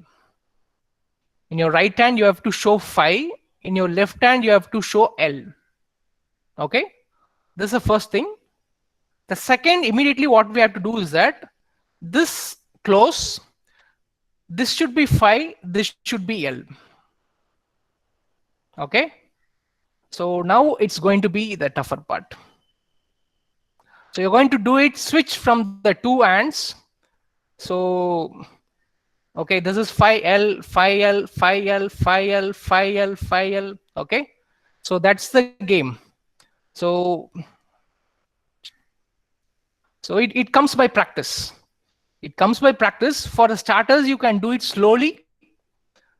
In your right hand, you have to show 5. In your left hand, you have to show L. Okay. This is the first thing. The second, immediately what we have to do is that this close, this should be 5, this should be L. Okay. So now it's going to be the tougher part. So you're going to do it, switch from the 2 hands. So, okay, this is 5L, 5L, 5L, 5L, 5L, 5L. Okay. So that's the game. So it comes by practice. It comes by practice. For the starters, you can do it slowly.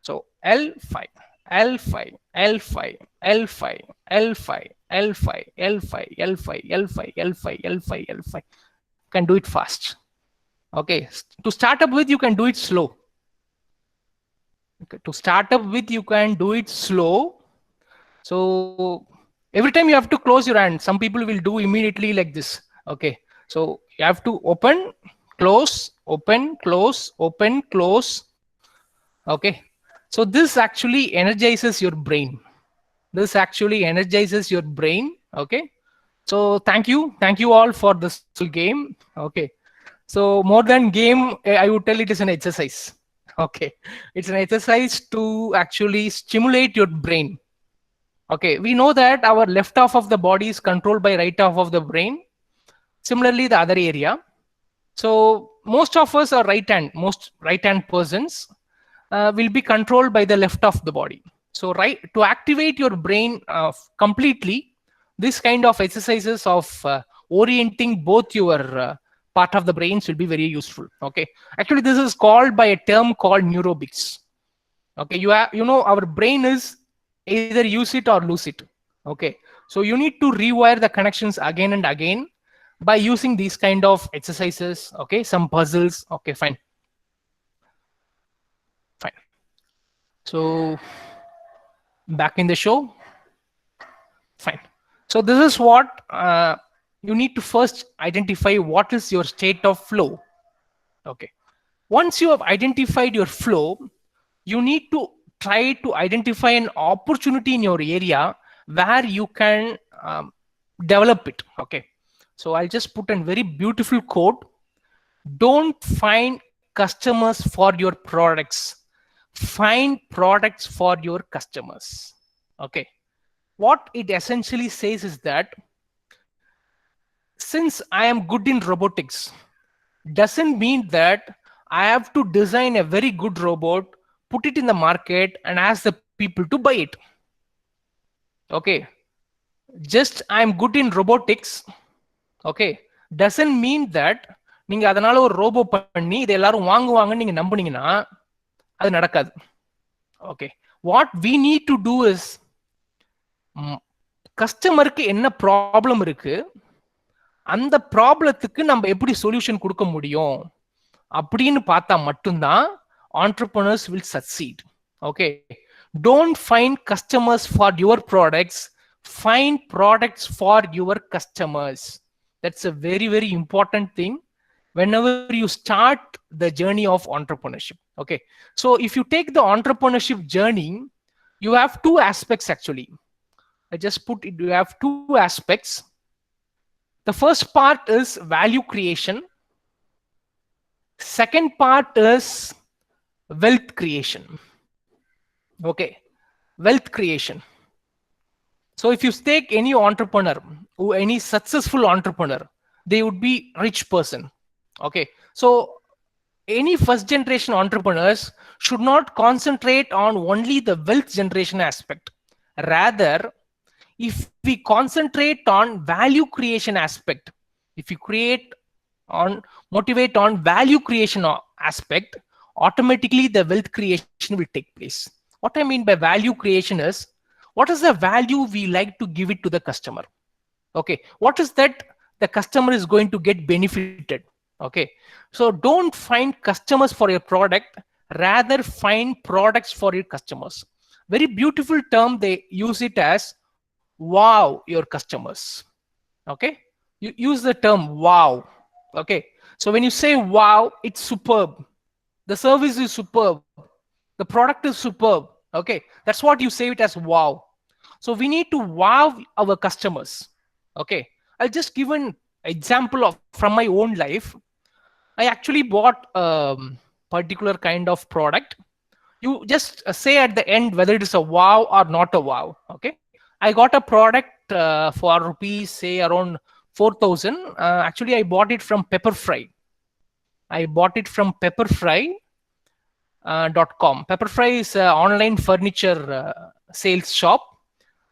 So L5, L5, L5, L5, L5, L5, L5, L5, L5, L5, L5, L5. You can do it fast. Okay. To start up with, you can do it slow. Okay. To start up with, you can do it slow. So every time you have to close your hand. Some people will do immediately like this. Okay. So you have to open, close, open, close, open, close. Okay. So this actually energizes your brain. This actually energizes your brain. Okay. So thank you all for this game. Okay. So more than game, I would tell it is an exercise. Okay. It's an exercise to actually stimulate your brain. Okay. We know that our left half of the body is controlled by right half of the brain. Similarly, the other area. So most of us are most right hand persons will be controlled by the left of the body. So to activate your brain completely, this kind of exercises of orienting both your part of the brains will be very useful. Okay. Actually, this is called by a term called neurobics. Okay. You know, our brain is either use it or lose it. Okay. So you need to rewire the connections again and again by using these kind of exercises. Okay. Some puzzles. Okay, fine. So back in the show. Fine. So this is what you need to first identify what is your state of flow. Okay. Once you have identified your flow, you need to try to identify an opportunity in your area where you can develop it. Okay. So I'll just put a very beautiful quote. Don't find customers for your products. Find products for your customers. Okay. What it essentially says is that since I am good in robotics, doesn't mean that I have to design a very good robot, put it in the market and ask the people to buy it. Okay. Just I am good in robotics. Okay. Doesn't mean that நீங்க அதனால ஒரு robot பண்ணி இதை எல்லாரும் வாங்குவாங்கன்னு நீங்க நம்புனீங்கன்னா அது நடக்காது. Okay. What we need to do is கஸ்டமருக்கு என்ன ப்ராப்ளம் இருக்கு, அந்த ப்ராப்ளத்துக்கு நம்ம எப்படி சொல்யூஷன் கொடுக்க முடியும் அப்படின்னு பார்த்தா மட்டும்தான் entrepreneurs will succeed. Okay. Don't find customers for your products, find products for your customers. That's a very, very important thing whenever you start the journey of entrepreneurship. Okay. So if you take the entrepreneurship journey, you have two aspects actually. I just put it, you have two aspects. The first part is value creation. Second part is wealth creation. Okay. Wealth creation. So if you take any entrepreneur, any successful entrepreneur, they would be rich person. Okay. So any first generation entrepreneurs should not concentrate on only the wealth generation aspect. Rather, if we concentrate on value creation aspect, if you create on motivate on value creation aspect, automatically the wealth creation will take place. What I mean by value creation is, what is the value we like to give it to the customer? Okay, what is that the customer is going to get benefited? Okay, so don't find customers for your product, rather find products for your customers. Very beautiful term, they use it as wow your customers. Okay, you use the term wow. Okay, so when you say wow, it's superb, the service is superb, the product is superb. Okay, that's what you say it as wow. So we need to wow our customers. Okay, I'll just give an example of from my own life. I actually bought a particular kind of product. You just say at the end whether it is a wow or not a wow. Okay, I got a product for rupees say around 4,000. Actually I bought it from Pepperfry. I bought it from pepperfry.com. Pepperfry is an online furniture sales shop.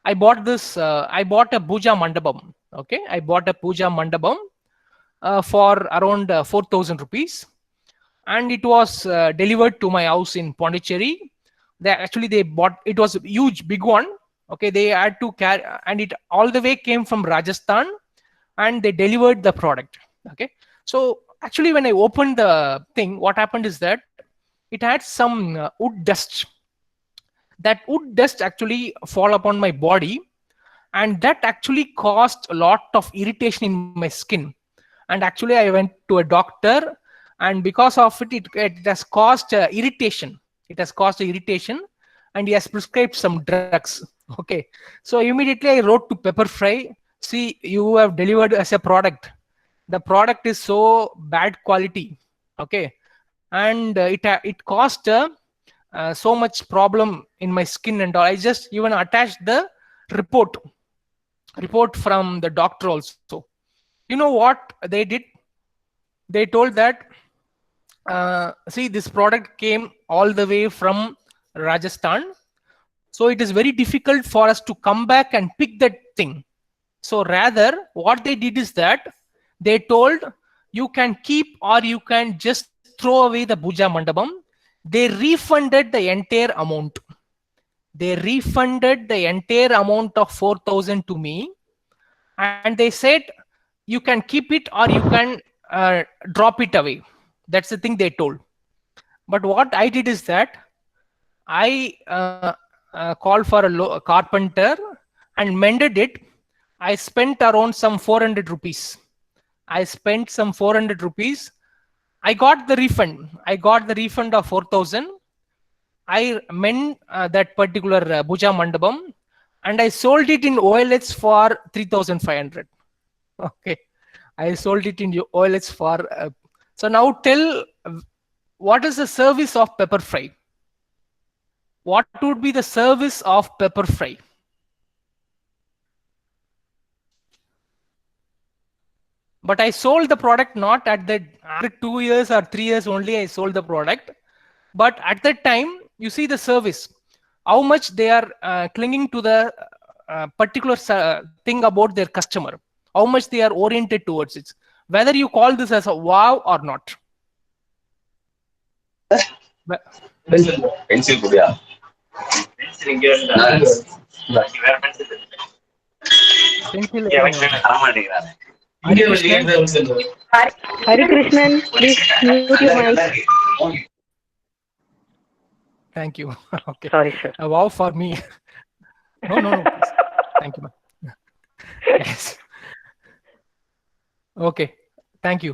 I bought this I bought a puja mandapam. Okay, I bought a puja mandapam for around 4,000 rupees, and it was delivered to my house in Pondicherry. They bought, it was a huge big one. Okay, they had to carry, and it all the way came from Rajasthan, and they delivered the product. Okay, so actually when I opened the thing, what happened is that it had some wood dust. That wood dust actually fall upon my body, and that actually caused a lot of irritation in my skin. And actually I went to a doctor, and because of it has caused irritation. It has caused irritation, and he has prescribed some drugs. Okay, so immediately I wrote to Pepperfry, see, you have delivered as a product, the product is so bad quality. Okay, and it caused so much problem in my skin and all. I just even attached the report from the doctor also. You know what they did? They told that see, this product came all the way from Rajasthan, so it is very difficult for us to come back and pick that thing. So rather what they did is that they told, you can keep or you can just throw away the puja mandapam. They refunded the entire amount. They refunded the entire amount of 4,000 to me, and they said you can keep it or you can drop it away. That's the thing they told. But what I did is that I called for a carpenter and mended it. I spent around some 400 rupees. I spent some 400 rupees. I got the refund. I got the refund of 4,000. I mend that particular puja mandapam, and I sold it in OLX for 3,500. Okay, I sold it in OLX for. So now tell, what is the service of Pepperfry? What would be the service of Pepperfry? But I sold the product not at the after 2 years or 3 years only. I sold the product, but at that time you see the service, how much they are clinging to the particular thing about their customer, how much they are oriented towards it, whether you call this as a wow or not. Pencil. Yeah. Hari Krishnan, please mute your mic. Thank you. Okay. Sorry, sir. A wow for me. No. Please. Thank you, ma'am. Yes. Okay. Thank you.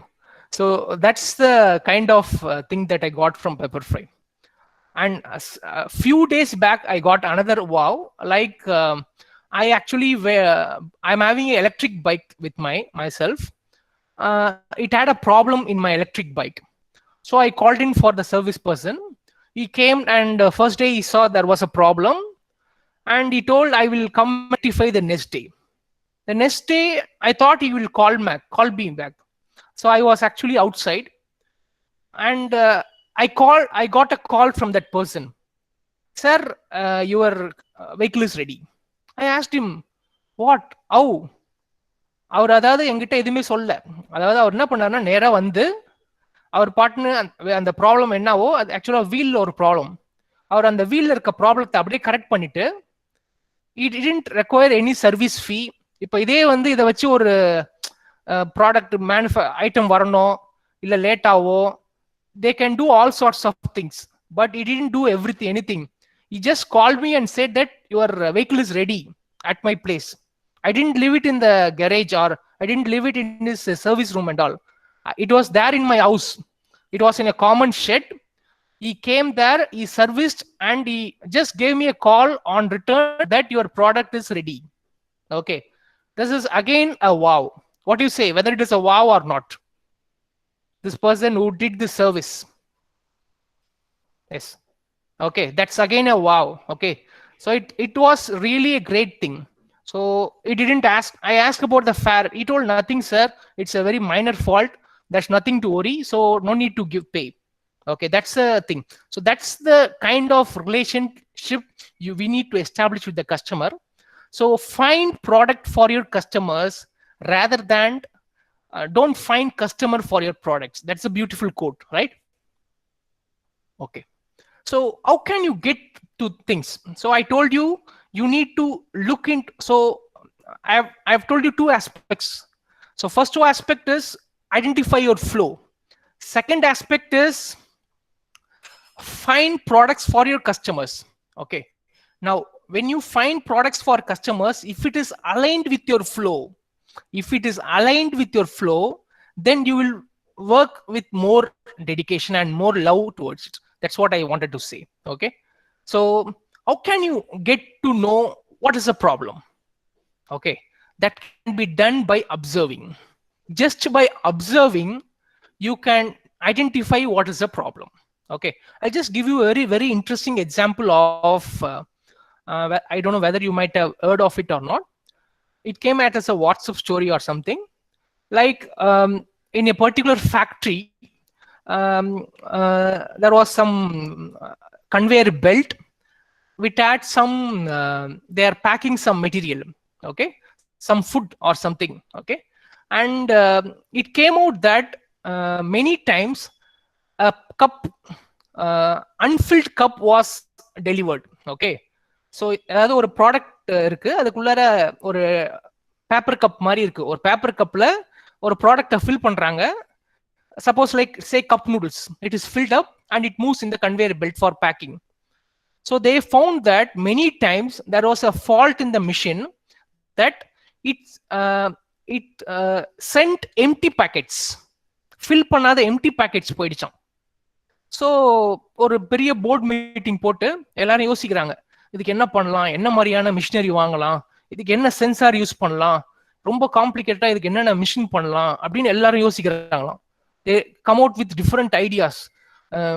So that's the kind of thing that I got from Pepperfry. And a few days back, I got another wow. Like I'm having an electric bike with myself. It had a problem in my electric bike. So I called in for the service person. He came, and first day he saw there was a problem, and he told I will come rectify the next day. The next day, I thought he will call me back. So I was actually outside, and I got a call from that person. Sir, your vehicle is ready. I asked him, what? How? அவர் அதாவது என்கிட்ட எதுவுமே சொல்ல. அதாவது அவர் என்ன பண்ணாருன்னா, நேரா வந்து அவர் பாட்டுன்னு அந்த ப்ராப்ளம் என்னவோ, அது ஆக்சுவலா வீல்ல ஒரு ப்ராப்ளம். அவர் அந்த வீல்ல இருக்க ப்ராப்ளத்தை அப்படியே கரெக்ட் பண்ணிட்டு, it didn't require any service fee. இப்போ இதே வந்து இதை வச்சு ஒரு ப்ராடக்ட் ஐட்டம் வரணும், இல்லை லேட் ஆவோ, they can do all sorts of things, but he didn't do anything. He just called me and said that your vehicle is ready at my place. I didn't leave it in the garage, or I didn't leave it in his service room and all. It was there in my house. It was in a common shed. He came there, he serviced, and he just gave me a call on return that your product is ready. Okay, this is again a wow. What do you say, whether it is a wow or not? This person who did the service. Yes. Okay, that's again a wow. Okay, so it was really a great thing. So he didn't ask. I asked about the fare. He told nothing, sir. It's a very minor fault. There's nothing to worry. So no need to pay. Okay, that's the thing. So that's the kind of relationship we need to establish with the customer. So find product for your customers rather than don't find customer for your products. That's a beautiful quote, right? Okay. So how can you get to things? So I told you, you need to look into. So I've told you two aspects. So first two aspect is identify your flow. Second aspect is find products for your customers. Okay. Now, when you find products for customers, if it is aligned with your flow, then you will work with more dedication and more love towards it. That's what I wanted to say. Okay. So how can you get to know what is the problem? Okay. That can be done by observing. Just by observing, you can identify what is the problem. Okay. I'll just give you a very, very interesting example of, I don't know whether you might have heard of it or not. It came out as a WhatsApp story or something. Like in a particular factory, there was some conveyor belt which had some they are packing some material, okay, some food or something, okay, and it came out that many times a cup, unfilled cup was delivered. Okay, so அதாவது ஒரு product இருக்கு, அதுக்குள்ளார ஒரு paper cup மாதிரி இருக்கு, ஒரு paper கப்ல ஒரு ப்ராடக்ட்டை ஃபில் பண்றாங்க. Suppose like say cup noodles, it is filled up and it moves in the conveyor belt for packing. So they found that many times there was a fault in the machine, that it sent empty packets, fill பண்ணாத empty packets போயிடுச்சாம். So ஒரு பெரிய board meeting போட்டு எல்லாரும் யோசிக்கிறாங்க, இதுக்கு என்ன பண்ணலாம், என்ன மாதிரியான மிஷினரி வாங்கலாம், இதுக்கு என்ன சென்சார் யூஸ் பண்ணலாம், ரொம்ப காம்ப்ளிகேட்டா இதுக்கு என்னென்ன மிஷின் பண்ணலாம் அப்படின்னு எல்லாரும் யோசிக்கிறாங்களாம். they come out with different ideas.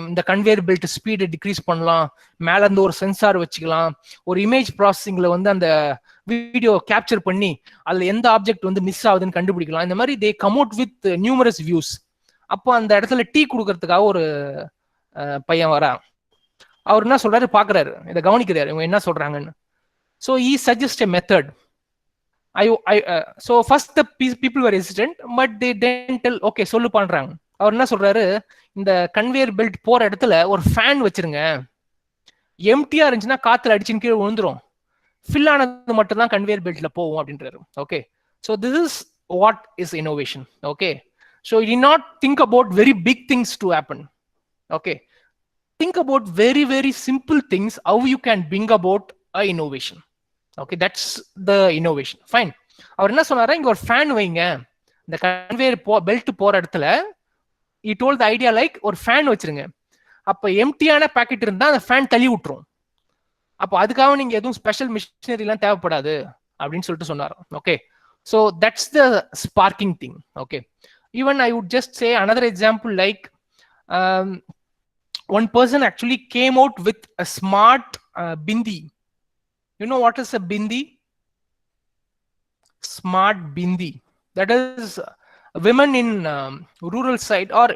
இந்த கன்வேயர் பெல்ட் ஸ்பீடை டிக்ரீஸ் பண்ணலாம், மேல இருந்து ஒரு சென்சார் வச்சுக்கலாம், ஒரு இமேஜ் ப்ராசஸிங்ல வந்து அந்த வீடியோ கேப்சர் பண்ணி அதுல எந்த ஆப்ஜெக்ட் வந்து மிஸ் ஆகுதுன்னு கண்டுபிடிக்கலாம். இந்த மாதிரி they come out with numerous views. அப்போ அந்த இடத்துல டீ கொடுக்கறதுக்காக ஒரு பையன் வரா. அவர் என்ன சொல்றாரு, பாக்குறாரு, இதை கவனிக்கிறாரு இவங்க என்ன சொல்றாங்கன்னு. So he suggests a method. So first the people were hesitant, but they didn't tell, okay சொல்லு பண்றாங்க. அவர் என்ன சொல்றாரு, இந்த கன்வேயர் பெல்ட் போற இடத்துல ஒரு ஃபேன் வச்சிருங்க, எம்டியா இருந்துச்சுன்னா காத்துல அடிச்சுன்னு கீழே விழுந்துரும், ஃபில் ஆனது மட்டும் தான் கன்வேயர் பெல்ட்ல போகும் அப்படின்றாரு. Okay, so this is what is innovation. Okay, so you not think about very big things to happen. Okay, think about very, very simple things, how you can bring about a innovation. Okay, that's the innovation. Fine. அவர் என்ன சொன்னாரா, இங்க ஒரு fan வைங்க, இந்த conveyor belt போற இடத்துல he told the idea like ஒரு fan வச்சிருங்க, அப்ப எம்டியான பாக்கெட் இருந்தா அந்த ஃபேன் தள்ளி விட்டுரும், அப்போ அதுக்காக நீங்க எதுவும் ஸ்பெஷல் மிஷினரி எல்லாம் தேவைப்படாது அப்படின்னு சொல்லிட்டு சொன்னார். Okay, so that's the sparking thing. Okay, even I would just say another example like one person actually came out with a smart bindi. You know what is a bindi? Smart bindi, that is women in rural side or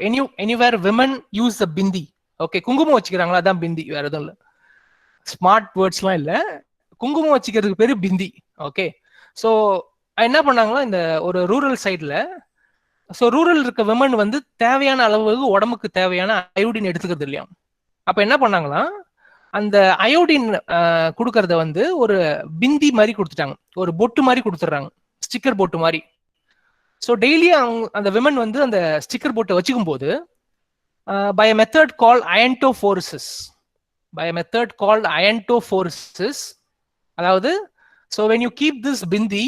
anywhere women use the bindi. Okay, குங்குமம் வச்சுக்கிறாங்களா, அதான் பிந்தி, வேற எதுவும் இல்லை. Smart வேர்ட்ஸ்லாம் இல்லை, குங்குமம் வச்சுக்கிறதுக்கு பேரு பிந்தி. Okay, so என்ன பண்ணாங்களா, இந்த ஒரு ரூரல் சைடில், ஸோ ரூரல் இருக்க விமன் வந்து தேவையான அளவுக்கு உடம்புக்கு தேவையான அயோடின் எடுத்துக்கிறது இல்லையா. அப்போ என்ன பண்ணாங்களா, அந்த அயோடின் கொடுக்கறத வந்து ஒரு பிந்தி மாதிரி கொடுத்துட்டாங்க, ஒரு பொட்டு மாதிரி கொடுத்துட்றாங்க, ஸ்டிக்கர் பொட்டு மாதிரி. ஸோ டெய்லி அவங்க அந்த விமன் வந்து அந்த ஸ்டிக்கர் பொட்டை வச்சுக்கும் போது by a method called iontophoresis, அதாவது so when you keep this bindi,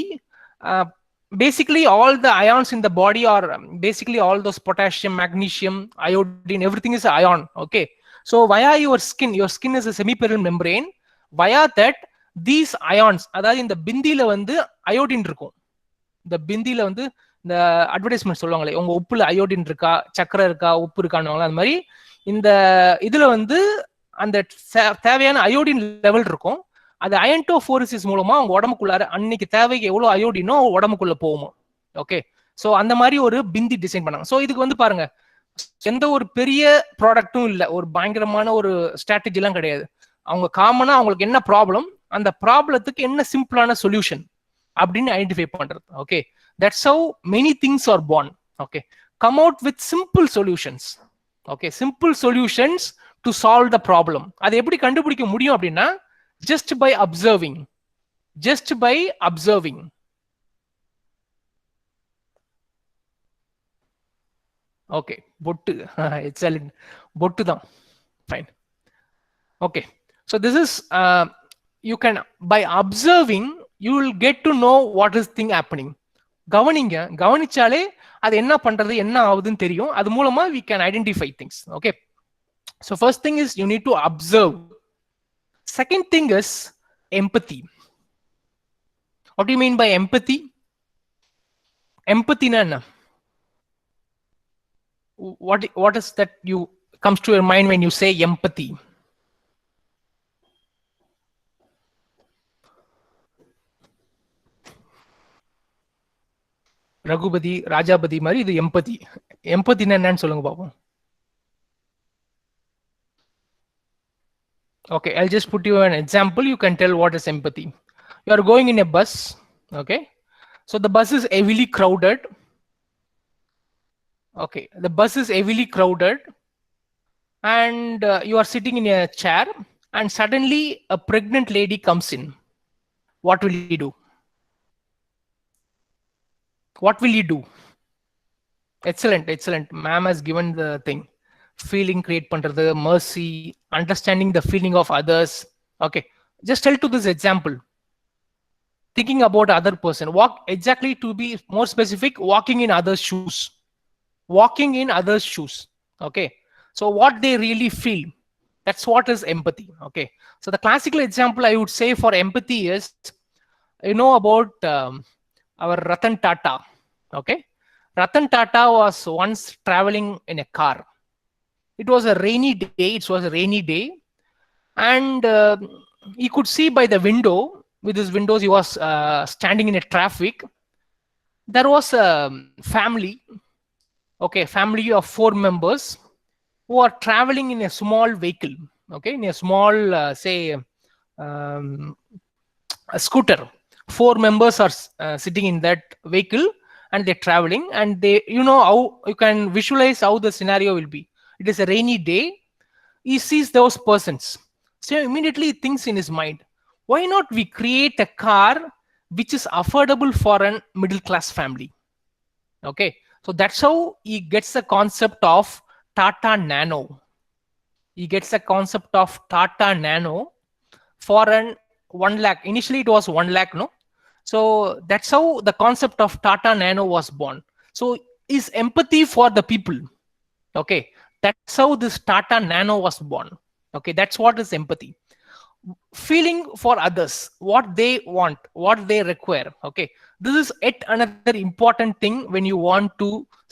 basically all the ions in the body are basically all those potassium, magnesium, iodine, everything is ion. Okay, so via your skin is a semipermeable membrane, via that these ions, அதாவது இந்த பிந்தில வந்து iodine இருக்கும். இந்த பிந்தில வந்து இந்த advertisement சொல்லுவாங்களே, உங்க உப்புல iodine இருக்கா, சக்கரை இருக்கா, உப்பு இருக்கான்னு, அந்த மாதிரி இந்த இதுல வந்து அந்த தேவையான அயோடின் லெவல் இருக்கும். அது அயன்டோஃபோரிசிஸ் மூலமா அவங்க உடம்புக்குள்ளார அன்னைக்கு தேவைக்கு எவ்வளவு அயோடினோ உடம்புக்குள்ள போகுமோ. ஓகே, ஸோ அந்த மாதிரி ஒரு பிந்தி டிசைன் பண்ணாங்க. ஸோ இதுக்கு வந்து பாருங்க, எந்த ஒரு பெரிய ப்ராடக்ட்டும் இல்லை, ஒரு பயங்கரமான ஒரு ஸ்ட்ராட்டஜி எல்லாம் கிடையாது. அவங்க காமனா அவங்களுக்கு என்ன ப்ராப்ளம், அந்த ப்ராப்ளத்துக்கு என்ன சிம்பிளான சொல்யூஷன் அப்படின்னு ஐடென்டிஃபை பண்றது. Okay, that's how many things are born. Okay, come out with simple solutions. Okay, simple solutions to solve the problem. அது எப்படி கண்டுபிடிக்க முடியும் அப்படின்னா, just by observing. Okay, பொட்டு excellent, பொட்டு தான், fine. Okay, so this is you can, by observing you will get to know what is thing happening. கவனிச்சாலே அது என்ன பண்றது, என்ன ஆகுதுன்னு தெரியும். அது மூலமா we can identify things. Okay, so first thing is you need to observe. Second thing is empathy. What do you mean by empathy? Empathy na enna? What is that you comes to your mind when you say empathy? Raghupathi, Rajapathi மாதிரி இது empathy. எம்பதினா என்னன்னு சொல்லுங்க பாப்போம். Okay, I'll just put you an example. You can tell what is empathy. You are going in a bus. Okay, so the bus is heavily crowded. Okay, the bus is heavily crowded and you are sitting in a chair and suddenly a pregnant lady comes in. What will you do? Excellent. Ma'am has given the thing. Feeling create பண்றது, mercy, understanding the feeling of others. Okay, just tell to this example. Thinking about other person. Walk, exactly to be more specific, walking in others' shoes. Okay, so what they really feel, that's what is empathy. Okay, so the classical example I would say for empathy is, you know about our Ratan Tata. Okay, Ratan Tata was once traveling in a car. It was a rainy day, and he could see by the window, with his windows he was standing in a traffic. There was a family, okay, family of 4 members who are traveling in a small vehicle. Okay, in a small say a scooter. 4 members are sitting in that vehicle and they're traveling, and they, you know how you can visualize how the scenario will be. It is a rainy day. He sees those persons, so immediately he thinks in his mind, why not we create a car which is affordable for a middle class family? Okay, so that's how he gets the concept of Tata Nano. For an 1 lakh. Initially it was 1 lakh, no? So that's how the concept of Tata Nano was born. So is empathy for the people. Okay, that's how this Tata Nano was born. Okay, that's what is empathy. Feeling for others, what they want, what they require. Okay, this is yet another important thing when you want to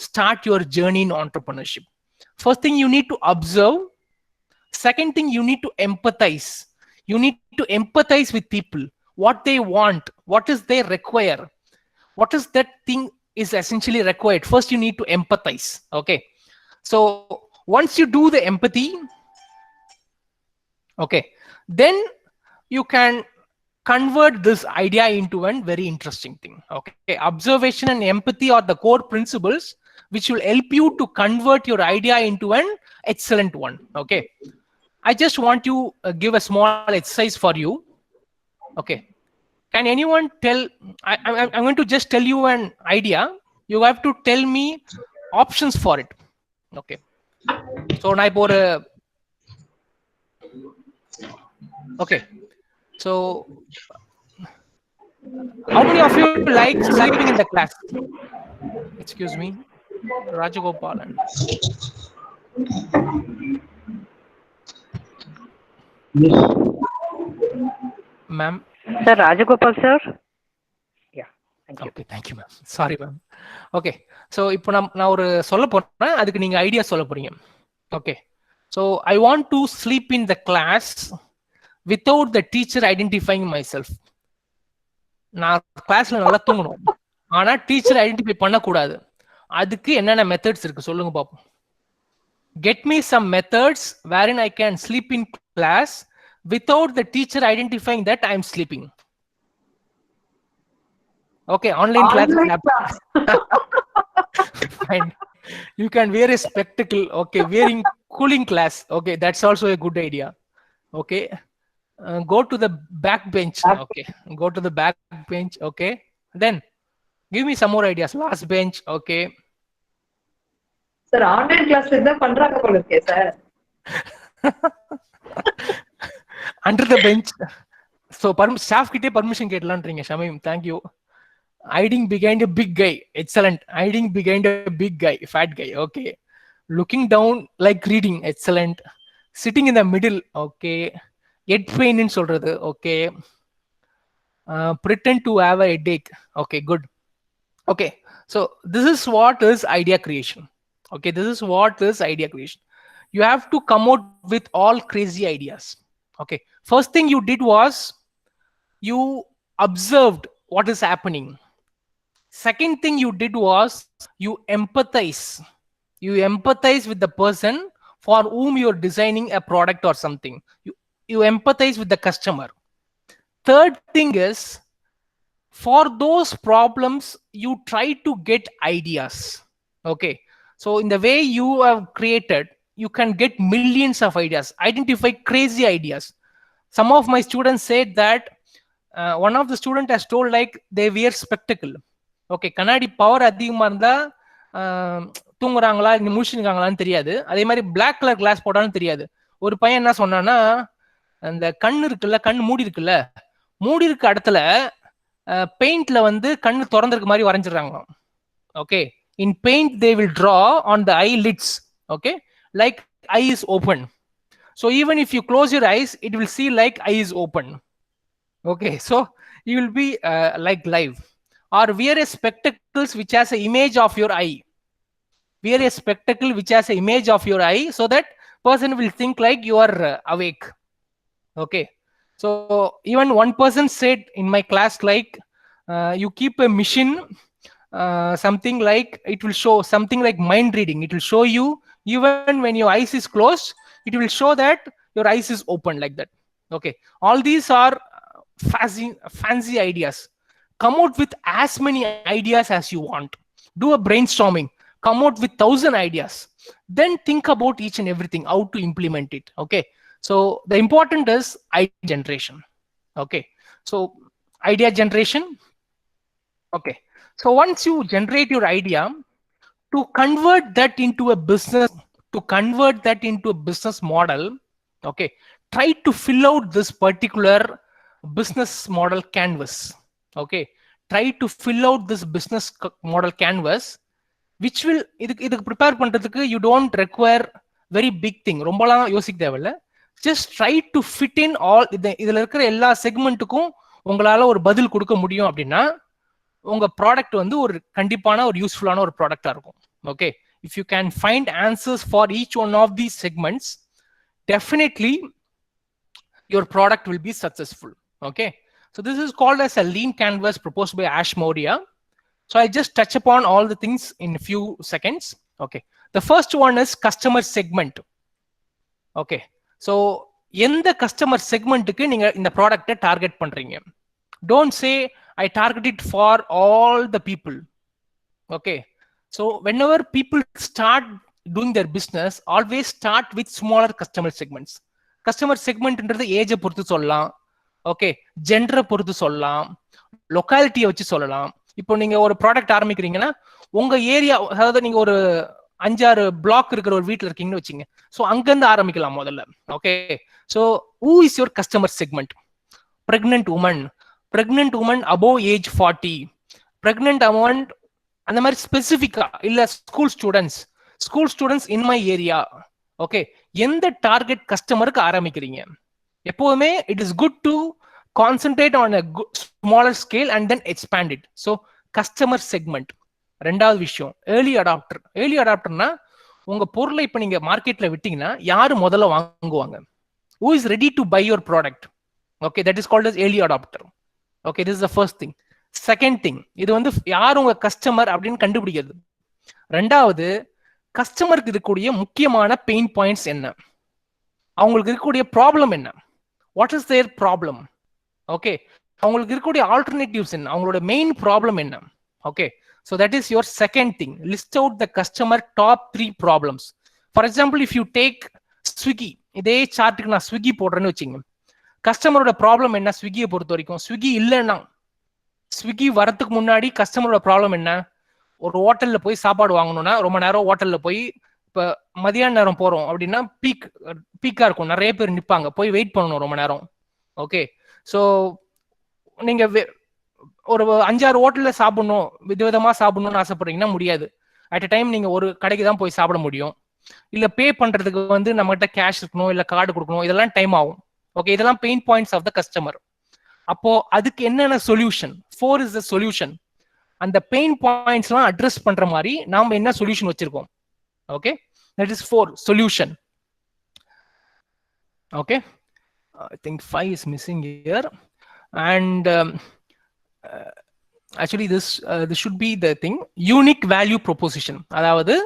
start your journey in entrepreneurship. First thing, you need to observe. Second thing, you need to empathize. You need to empathize with people, what they want, what is they require, what is that thing is essentially required. First, you need to empathize. Okay, so once you do the empathy, okay, then you can convert this idea into a very interesting thing. Okay, observation and empathy are the core principles which will help you to convert your idea into an excellent one. Okay, I just want to give a small exercise for you. Okay, can anyone tell? I'm going to just tell you an idea. You have to tell me options for it. Okay, so now for okay, so how many of you like sleeping in the class? Excuse me, Rajagopalan. Ma'am. Sir, Rajagopal, sir? Yeah, thank you. Okay, thank you, ma'am. Sorry, ma'am. Okay, so இப்போ நான் ஒரு சொல்ல போறேன், அதுக்கு நீங்க idea சொல்ல போறீங்க. Okay, so I want to sleep in the class without the teacher identifying myself. நான் கிளாஸ்ல நல்லா தூங்கணும், ஆனா டீச்சர் ஐடென்டிஃபை பண்ணக்கூடாது. அதுக்கு என்னென்ன மெத்தட்ஸ் இருக்கு சொல்லுங்க பாப்போம். Get me some methods wherein I can sleep in class without the teacher identifying that I am sleeping. Okay, online class. Fine. You can wear a spectacle. Okay, wearing cooling class. Okay, that's also a good idea. Okay, go to the back bench. Okay, go to the back bench. Okay, then give me some more ideas. Last bench. Okay. Sir, online class idha பண்றாங்க போல இருக்கே sir. Under the bench. So staff கிட்டே permission கேட்டலாம்ன்றீங்க Shamim. Thank you. Hiding behind a big guy. Excellent. Hiding behind a big guy, fat guy. Okay. Looking down like reading. Excellent. Sitting in the middle. Okay. Head pain in சொல்றது. Okay. Pretend to have a headache. Okay, good. Okay. So this is what is idea creation. Okay, this is what is idea creation. You have to come out with all crazy ideas. Okay. First thing you did was you observed what is happening. Second thing you did was you empathize. You empathize with the person for whom you're designing a product or something. You empathize with the customer. Third thing is, for those problems, you try to get ideas. Okay. So in the way you have created, you can get millions of ideas, identify crazy ideas. Some of my students said that one of the student has told like they wear spectacle. Okay, கண்ணாடி power அதிகமா இருந்தா தூங்குறாங்களா இங்க முடிச்சுருக்காங்களான்னு தெரியாது. அதே மாதிரி black colour glass போட்டாலும் தெரியாது. ஒரு பையன் என்ன சொன்னான்னா, அந்த கண்ணு இருக்குல்ல, கண் மூடி இருக்குல்ல, மூடி இருக்க இடத்துல பெயிண்ட்ல வந்து கண்ணு திறந்திருக்க மாதிரி வரைஞ்சிடறாங்க. Okay, in paint they will draw on the eyelids. Okay, like eye is open. So even if you close your eyes, it will see like eye is open. Okay, so you will be like live. Or wear a spectacles which has an image of your eye. Wear a spectacle which has an image of your eye, so that person will think like you are awake. Okay, so even one person said in my class like you keep a machine, something like it will show something like mind reading. It will show you even when your eyes is closed, it will show that your eyes is open, like that. Okay, all these are fancy ideas. Come out with as many ideas as you want. Do a brainstorming. Come out with 1,000 ideas. Then think about each and everything, how to implement it. Okay, so the important is idea generation. Okay, so idea generation. Okay, so once you generate your idea, to convert that into a business, to convert that into a business model, okay, try to fill out this particular business model canvas. Okay, try to fill out this business model canvas, which will இதுக்கு prepare பண்றதுக்கு you don't require very big thing. ரொம்பலாம் யோசிக்க தேவையில்ல. Just try to fit in all இதுல இருக்கிற எல்லா செக்மெண்ட்டுக்கும் உங்களால ஒரு பதில் கொடுக்க முடியும் அப்படின்னா உங்க ப்ராடக்ட் வந்து ஒரு கண்டிப்பான ஒரு யூஸ்ஃபுல்லான ஒரு ப்ராடக்டா இருக்கும். Okay, if you can find answers for each one of these segments, definitely your product will be successful. Okay, so this is called as a lean canvas proposed by Ash Moria. So I just touch upon all the things in a few seconds. Okay, the first one is customer segment. Okay, so எந்த customer செக்மெண்ட்டுக்கு நீங்க இந்த ப்ராடக்ட்டை target பண்றீங்க. Don't say I target it for all the people. Okay, so whenever people start doing their business, always start with smaller customer segments. Customer செக்மெண்ட்ன்றது ஏஜை பொறுத்து சொல்லலாம், okay, ஜெண்டரை பொறுத்து சொல்லலாம், லொக்காலிட்டியை வச்சு சொல்லலாம். இப்போ நீங்க ஒரு ப்ராடக்ட் ஆரம்பிக்கிறீங்கன்னா உங்க ஏரியா, அதாவது நீங்க ஒரு 5-6 பிளாக் இருக்கிற ஒரு வீட்டில் இருக்கீங்கன்னு வச்சுங்க, ஸோ அங்கிருந்து ஆரம்பிக்கலாம் முதல்ல. Okay, so who is your customer segment? pregnant woman above age 40, pregnant woman, அந்த மாதிரி ஸ்பெசிஃபிக்கா இல்ல school students in my area. Okay, எந்த டார்கெட் கஸ்டமருக்கு ஆரம்பிக்கிறீங்க? எப்போவுமே it is good to concentrate on a smaller scale and then expand it. So customer segment. ரெண்டாவது விஷயம் ஏர்லி அடாப்டர்னா உங்க பொருளை இப்ப நீங்க மார்க்கெட்ல விட்டீங்கன்னா யாரு முதல்ல வாங்குவாங்க? who is ready to buy your product? Okay, that is called as early adopter. Okay, this is the first thing. Second thing, இது வந்து யார் உங்க கஸ்டமர் அப்படின்னு கண்டுபிடிக்கிறது. ரெண்டாவது, கஸ்டமருக்கு இருக்கக்கூடிய முக்கியமான பெயின் பாயிண்ட்ஸ் என்ன, அவங்களுக்கு இருக்கக்கூடிய ப்ராப்ளம் என்ன, what is there problem. Okay, அவங்களுக்கு இருக்கக்கூடிய ஆல்டர்னேட்டிவ்ஸ் என்ன, அவங்களோட மெயின் ப்ராப்ளம் என்ன. Okay, so that is your second thing. List out the customer top 3 problems. For example, if you take Swiggy, இதே சார்ட்டுக்கு நான் ஸ்விக்கி போடுறேன்னு வச்சுங்க, கஸ்டமரோட ப்ராப்ளம் என்ன ஸ்விக்கியை பொறுத்த வரைக்கும்? ஸ்விக்கி இல்லைன்னா, ஸ்விக்கி வரதுக்கு முன்னாடி கஸ்டமரோட ப்ராப்ளம் என்ன? ஒரு ஹோட்டல்ல போய் சாப்பாடு வாங்கணும்னா ரொம்ப நேரம் ஹோட்டல்ல போய், இப்போ மதியான நேரம் போறோம் அப்படின்னா பீக்கா இருக்கும், நிறைய பேர் நிற்பாங்க, போய் வெயிட் பண்ணணும் ரொம்ப நேரம். ஓகே, ஸோ நீங்க ஒரு 5-6 ஹோட்டல்ல சாப்பிடணும், விதவிதமா சாப்பிடணும்னு ஆசைப்படுறீங்கன்னா முடியாது. அட் அ டைம் நீங்க ஒரு கடைக்கு தான் போய் சாப்பிட முடியும். இல்ல பே பண்றதுக்கு வந்து நம்மகிட்ட கேஷ் இருக்கணும், இல்ல கார்டு கொடுக்கணும், இதெல்லாம் டைம் ஆகும். ஓகே, இதெல்லாம் pain points of the customer. அப்போ அதுக்கு என்னென்ன சொல்யூஷன்? 4 is the solution. அந்த பெயின் பாயிண்ட்ஸ் எல்லாம் அட்ரஸ் பண்ற மாதிரி நாம என்ன சொல்யூஷன் வச்சிருக்கோம்? Okay, that is 4 solution. Okay, I think 5 is missing here, and actually this should be the thing. Unique value proposition. அதாவது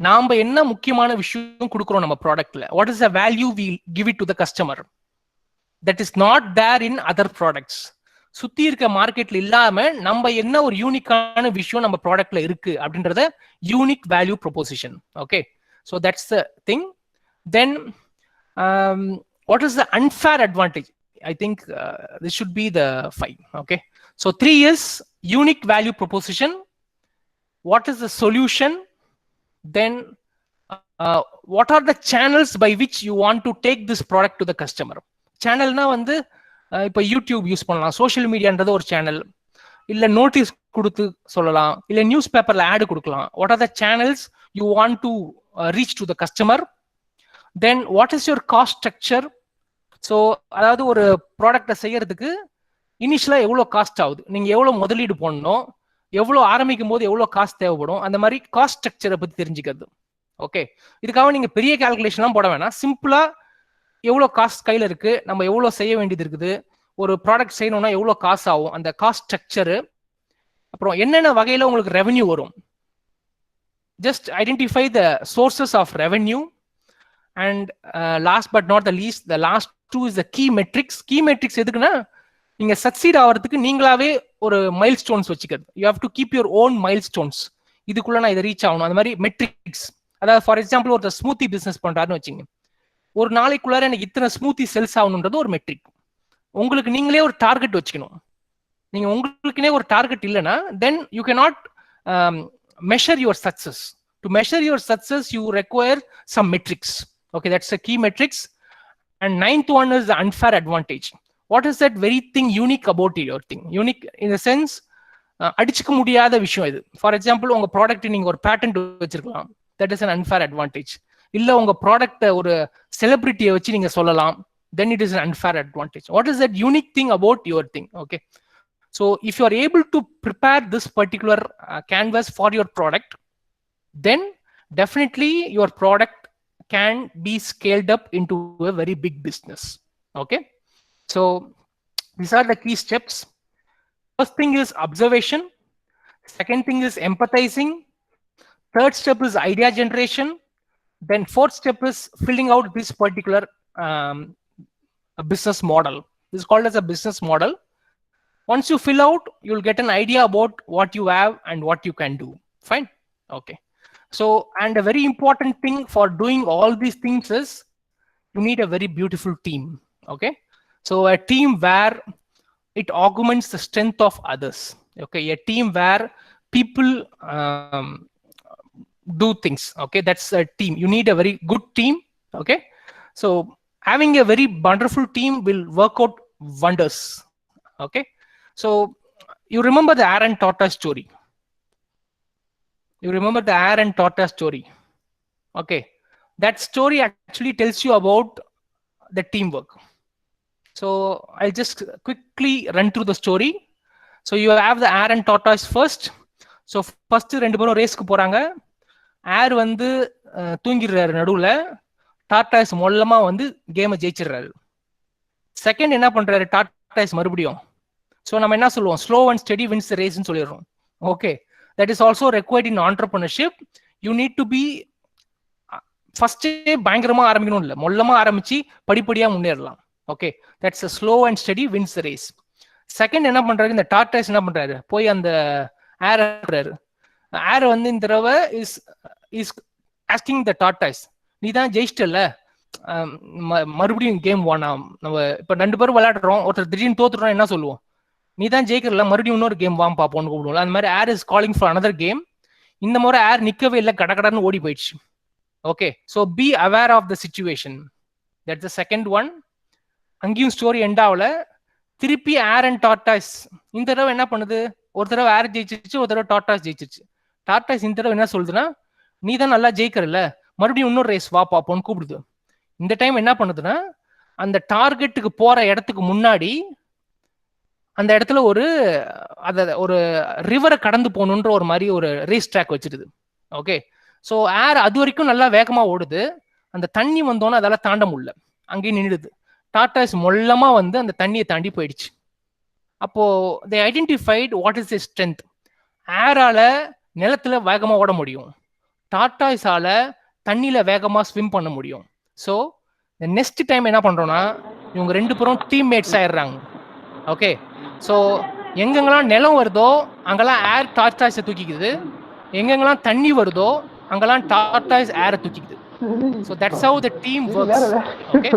நாம என்ன முக்கியமான விஷயம் கொடுக்குறோம் நம்ம ப்ராடக்ட்ல, what is the value we give it to the customer, that is not there in other products. சுத்தி இருக்க மார்க்கெட்ல இல்லாம நம்ம என்ன ஒரு யூனிக்கான விஷயம் நம்ம ப்ராடக்ட்ல இருக்கு அப்படின்றத unique value proposition. Okay, so that's the thing. Then what is the unfair advantage? I think this should be the 5. Okay, so 3 is unique value proposition. What is the solution? Then what are the channels by which you want to take this product to the customer? Channel na வந்து இப்போ YouTube use பண்ணலாம், social மீடியான்றது ஒரு channel, இல்ல notice கொடுத்து சொல்லலாம், இல்ல news பேப்பர்ல add கொடுக்கலாம். What are the channels you want to reach to the customer? Then what is your cost structure? So அதாவது ஒரு ப்ராடக்டை செய்யறதுக்கு இனிஷியலா எவ்வளோ காஸ்ட் ஆகுது, நீங்க எவ்வளோ முதலீடு பண்ணணும், எவ்வளோ ஆரம்பிக்கும் போது எவ்வளோ காஸ்ட் தேவைப்படும், அந்த மாதிரி காஸ்ட் ஸ்ட்ரக்சரை பத்தி தெரிஞ்சுக்கிறது. ஓகே, இதுக்காக நீங்க பெரிய கால்குலேஷன்லாம் போட வேணாம், சிம்பிளா எவ்வளோ காஸ்ட் கையில இருக்கு, நம்ம எவ்வளோ செய்ய வேண்டியது இருக்குது, ஒரு ப்ராடக்ட் செய்யணும்னா எவ்வளோ காசு ஆகும், அந்த காஸ்ட் ஸ்ட்ரக்சரு, அப்புறம் என்னென்ன வகையில உங்களுக்கு ரெவென்யூ வரும், just identify the sources of revenue. And last but not the least, the last 2 is the key metrics. Key metrics எதுக்குன்னா நீங்க சக்சீட் ஆகிறதுக்கு நீங்களாவே ஒரு மைல் ஸ்டோன்ஸ் வச்சுக்கிறது. You have to keep your own mile stones. இதுக்குள்ள நான் இதை reach ஆகணும், அந்த மாதிரி மெட்ரிக்ஸ். அதாவது ஃபார் எக்ஸாம்பிள் ஒரு ஸ்மூத்தி பிசினஸ் பண்றாருன்னு வச்சுங்க, ஒரு நாளைக்குள்ளார எனக்கு இத்தனை ஸ்மூத்தி செல்ஸ் ஆகணுன்றது ஒரு மெட்ரிக். உங்களுக்கு நீங்களே ஒரு டார்கெட் வச்சுக்கணும். நீங்க உங்களுக்குனே ஒரு டார்கெட் இல்லைன்னா then you cannot measure your success. To measure your success you require some metrics. Okay, that's a key metrics. And 9th one is the unfair advantage. What is that very thing unique about your thing? Unique in the sense, அடிச்சுக்க முடியாத விஷயம் இது. For example உங்க product நீங்க ஒரு patent வச்சிருக்கலாம், that is an unfair advantage. இல்ல உங்க ப்ராடக்ட் ஒரு செலிபிரிட்டியை வச்சு நீங்க சொல்லலாம், then it is an unfair advantage. What is that unique thing about your thing? Okay, so if you are able to prepare this particular canvas for your product, then definitely your product can be scaled up into a very big business. Okay, so these are the key steps. First thing is observation, second thing is empathizing, third step is idea generation, then fourth step is filling out this particular a business model. This is called as a business model. Once you fill out, you'll get an idea about what you have and what you can do. Fine. Okay. So, and a very important thing for doing all these things is you need a very beautiful team. Okay. So a team where it augments the strength of others. Okay. A team where people do things. Okay. That's a team. You need a very good team. Okay. So having a very wonderful team will work out wonders. Okay, so you remember the hare and tortoise story. You remember the hare and tortoise story. Okay, that story actually tells you about the teamwork. So I'll just quickly run through the story. So you have the hare and tortoise first. So first ரெண்டு பேரும் ரேஸ்க்கு போறாங்க. Hair வந்து தூங்கிடுறாரு நடுவுல, tortoise மொல்லமா வந்து கேமை ஜெயிச்சிடுறாரு. Second என்ன பண்றாரு tortoise மறுபடியும். ஸோ நம்ம என்ன சொல்லுவோம், slow and steady wins the ரேஸ்ன்னு சொல்லிடுறோம். Okay, that is also required in entrepreneurship. You need to be ஃபர்ஸ்டே பயங்கரமா ஆரம்பிக்கணும் இல்லை, மொல்லமா ஆரம்பிச்சு படிப்படியா முன்னேறலாம். Okay, that's a slow and steady wins the race. Second என்ன பண்றாரு, இந்த டார்டாய்ஸ் என்ன பண்றாரு, போய் அந்த ஏர் வந்து இந்த தடவை இஸ் ஆஸ்கிங் த டார்டாய்ஸ், நீ தான் ஜெயிச்சிட்டல, மறுபடியும் கேம் வானாம். நம்ம இப்ப ரெண்டு பேரும் விளையாடுறோம், ஒருத்தர் திடீர்னு தோத்துறோம், என்ன சொல்லுவோம், நீ தான் ஜெயிக்கிறல, மறுபடியும் இன்னொரு கேம் வாம் பாப்போம்னு கூப்பிடுவோம். அந்த மாதிரி air is calling for another game. இந்த முறை ஏர் நிக்கவே இல்லை, கடகடன்னு ஓடி போயிடுச்சு. Okay, so be aware of the situation. That's the second one. அங்கேயும் ஸ்டோரி எண்ட் ஆகல, திருப்பி ஏர் அண்ட் டார்டாய்ஸ் இந்த தடவை என்ன பண்ணுது, ஒரு தடவை ஏர் ஜெயிச்சிருச்சு, ஒரு தடவை டார்டாய்ஸ் ஜெயிச்சிருச்சு. டார்டாய்ஸ் இந்த தடவை என்ன சொல்லுதுன்னா, நீ தான் நல்லா ஜெயிக்கிறல்ல, மறுபடியும் இன்னொரு ரேஸ் வா பாப்போன்னு கூப்பிடுது. இந்த டைம் என்ன பண்ணுதுன்னா, அந்த டார்கெட்டுக்கு போற இடத்துக்கு முன்னாடி அந்த இடத்துல ஒரு ரிவரை கடந்து போகணுன்ற ஒரு மாதிரி ஒரு race track வச்சிருது. Okay, so air அது வரைக்கும் நல்லா வேகமா ஓடுது, அந்த தண்ணி வந்தோன்னா அதெல்லாம் தாண்ட முடியல, அங்கேயே நின்றுது. டார்டாய்ஸ் மொல்லமா வந்து அந்த தண்ணியை தாண்டி போயிடுச்சு. அப்போ they identified what is the strength. ஏரால நிலத்துல வேகமா ஓட முடியும், டார்டாய்ஸால தண்ணியில வேகமா ஸ்விம் பண்ண முடியும். ஸோ நெக்ஸ்ட் டைம் என்ன பண்றோம்னா, இவங்க ரெண்டு பேரும் டீம்மேட்ஸ் ஆயிடுறாங்க. ஓகே, ஸோ எங்கெங்கெல்லாம் நிலம் வருதோ அங்கெல்லாம் ஏர் டார்டாய்ஸை தூக்கிக்குது, எங்கெங்கெல்லாம் தண்ணி வருதோ அங்கெல்லாம் டார்டாய்ஸ் ஏரை தூக்கிக்குது. So that's how the team works. Okay,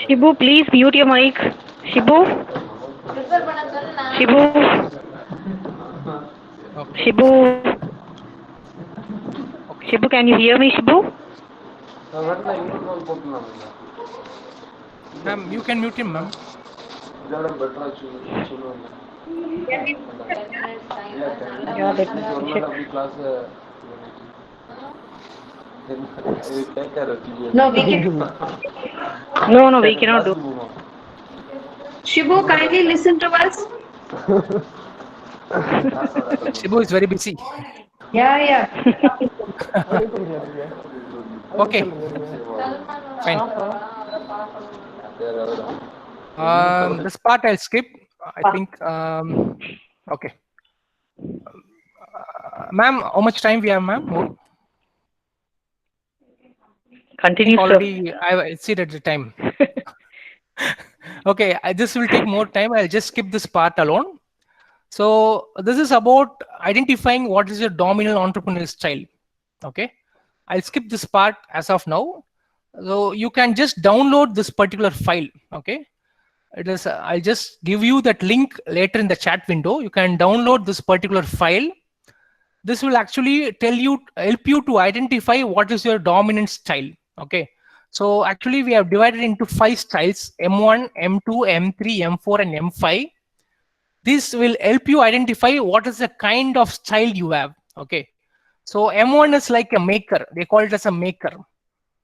Shibu, please mute your mic. Shibu? Shibu? okay. Shibu? Shibu, can you hear me, Shibu? Ma'am, you can mute him, ma'am. No, we can. No, we cannot do. Shibu, kindly listen to us. Shibu is very busy. Yeah. Okay, fine. This part I'll skip. I think. Okay. Ma'am, how much time we have, ma'am? More? Continue, sir. Already, I exceeded the time. Okay, this will take more time. I'll just skip this part alone. So this is about identifying what is your dominant entrepreneurial style. Okay, I'll skip this part as of now. So you can just download this particular file. Okay, it is. I'll just give you that link later in the chat window. You can download this particular file. This will actually help you to identify what is your dominant style. Okay, So actually we have divided into 5 styles: M1, M2, M3, M4, and M5. This will help you identify what is the kind of style you have. Okay. So M1 is like a maker. They call it as a maker,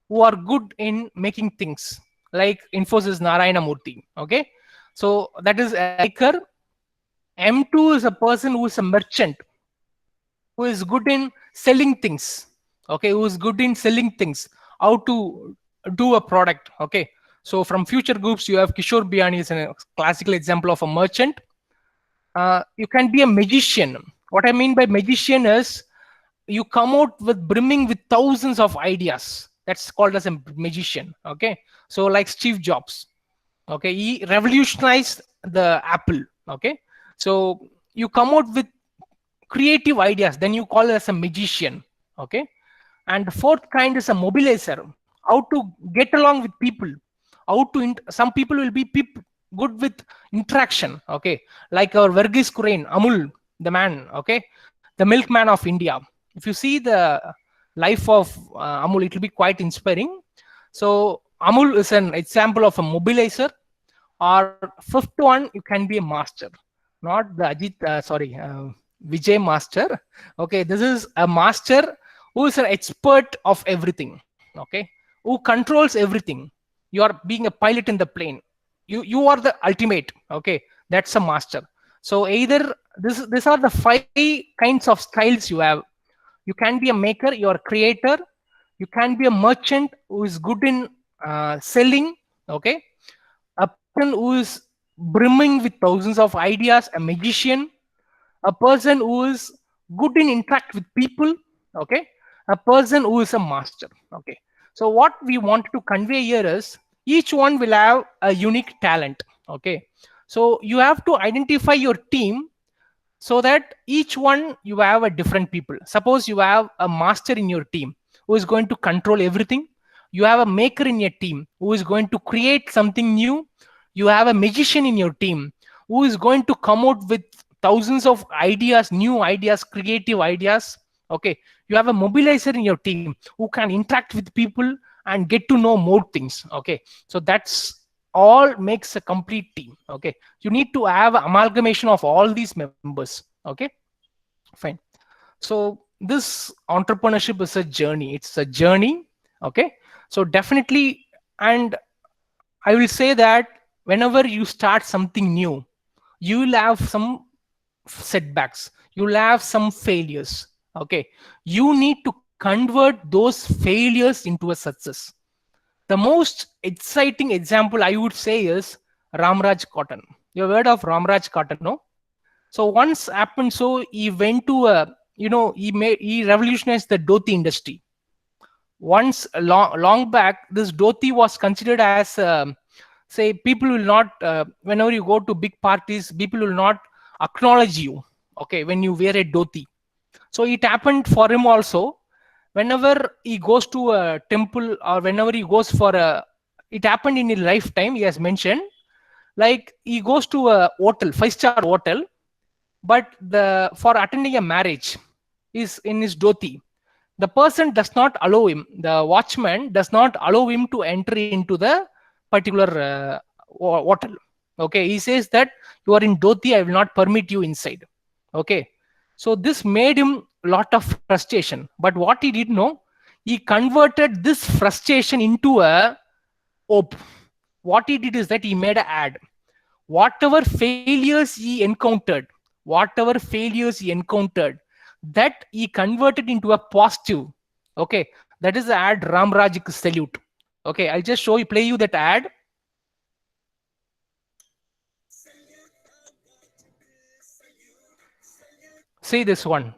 who are good in making things, like Infosys Narayana Murthy. Okay. So that is a maker. M2 is a person who is a merchant, who is good in selling things. Okay. Who is good in selling things, how to do a product. Okay. So from future groups, you have Kishore Biani is a classical example of a merchant. You can be a magician. What I mean by magician is you come out with brimming with thousands of ideas. That's called as a magician. Okay. So like Steve Jobs. Okay. He revolutionized the Apple. Okay. So you come out with creative ideas, then you call it as a magician. Okay. And the fourth kind is a mobilizer, how to get along with people, how to some people will be good with interaction. Okay. Like our Verghese Kurain, Amul, the man. Okay. The milkman of India. If you see the life of Amul, it will be quite inspiring. So Amul is an example of a mobilizer. Or fifth one, you can be a master, not the Vijay master. Okay. This is a master who is an expert of everything. Okay. Who controls everything. You are being a pilot in the plane. You are the ultimate. Okay. That's a master. So either these are the 5 kinds of styles you have. You can be a maker, you are a creator. You can be a merchant who is good in selling. Okay. A person who is brimming with thousands of ideas, a magician. A person who is good in interact with people. Okay. A person who is a master. Okay. So what we want to convey here is each one will have a unique talent. Okay. So you have to identify your team, so that each one you have a different people. Suppose you have a master in your team who is going to control everything. You have a maker in your team who is going to create something new. You have a magician in your team who is going to come out with thousands of ideas, new ideas, creative ideas. Okay. You have a mobilizer in your team who can interact with people and get to know more things. Okay. So that's all makes a complete team. Okay. You need to have amalgamation of all these members. Okay. Fine. So this entrepreneurship is a journey. It's a journey. Okay. So definitely, and I will say that whenever you start something new, you will have some setbacks, you will have some failures. Okay. You need to convert those failures into a success. The most exciting example I would say is Ramraj Cotton. You have heard of Ramraj Cotton, no? So once happened, so he went to a, he revolutionized the dhoti industry. Once long back, this dhoti was considered as, say, people will not, whenever you go to big parties, people will not acknowledge you. Okay, when you wear a dhoti. So it happened for him also. Whenever he goes to a temple, or whenever he goes for a, it happened in his lifetime, he has mentioned, like he goes to a hotel, 5-star hotel, but the for attending a marriage is in his dhoti. The person does not allow him, the watchman does not allow him to enter into the particular hotel. Okay. He says that you are in dhoti, I will not permit you inside. Okay. So this made him a lot of frustration. But what he did know, he converted this frustration into a hope. What he did is that he made an ad. Whatever failures he encountered, that he converted into a positive. Okay. That is the ad Ramrajik Salute. Okay. I'll just play you that ad. See this one.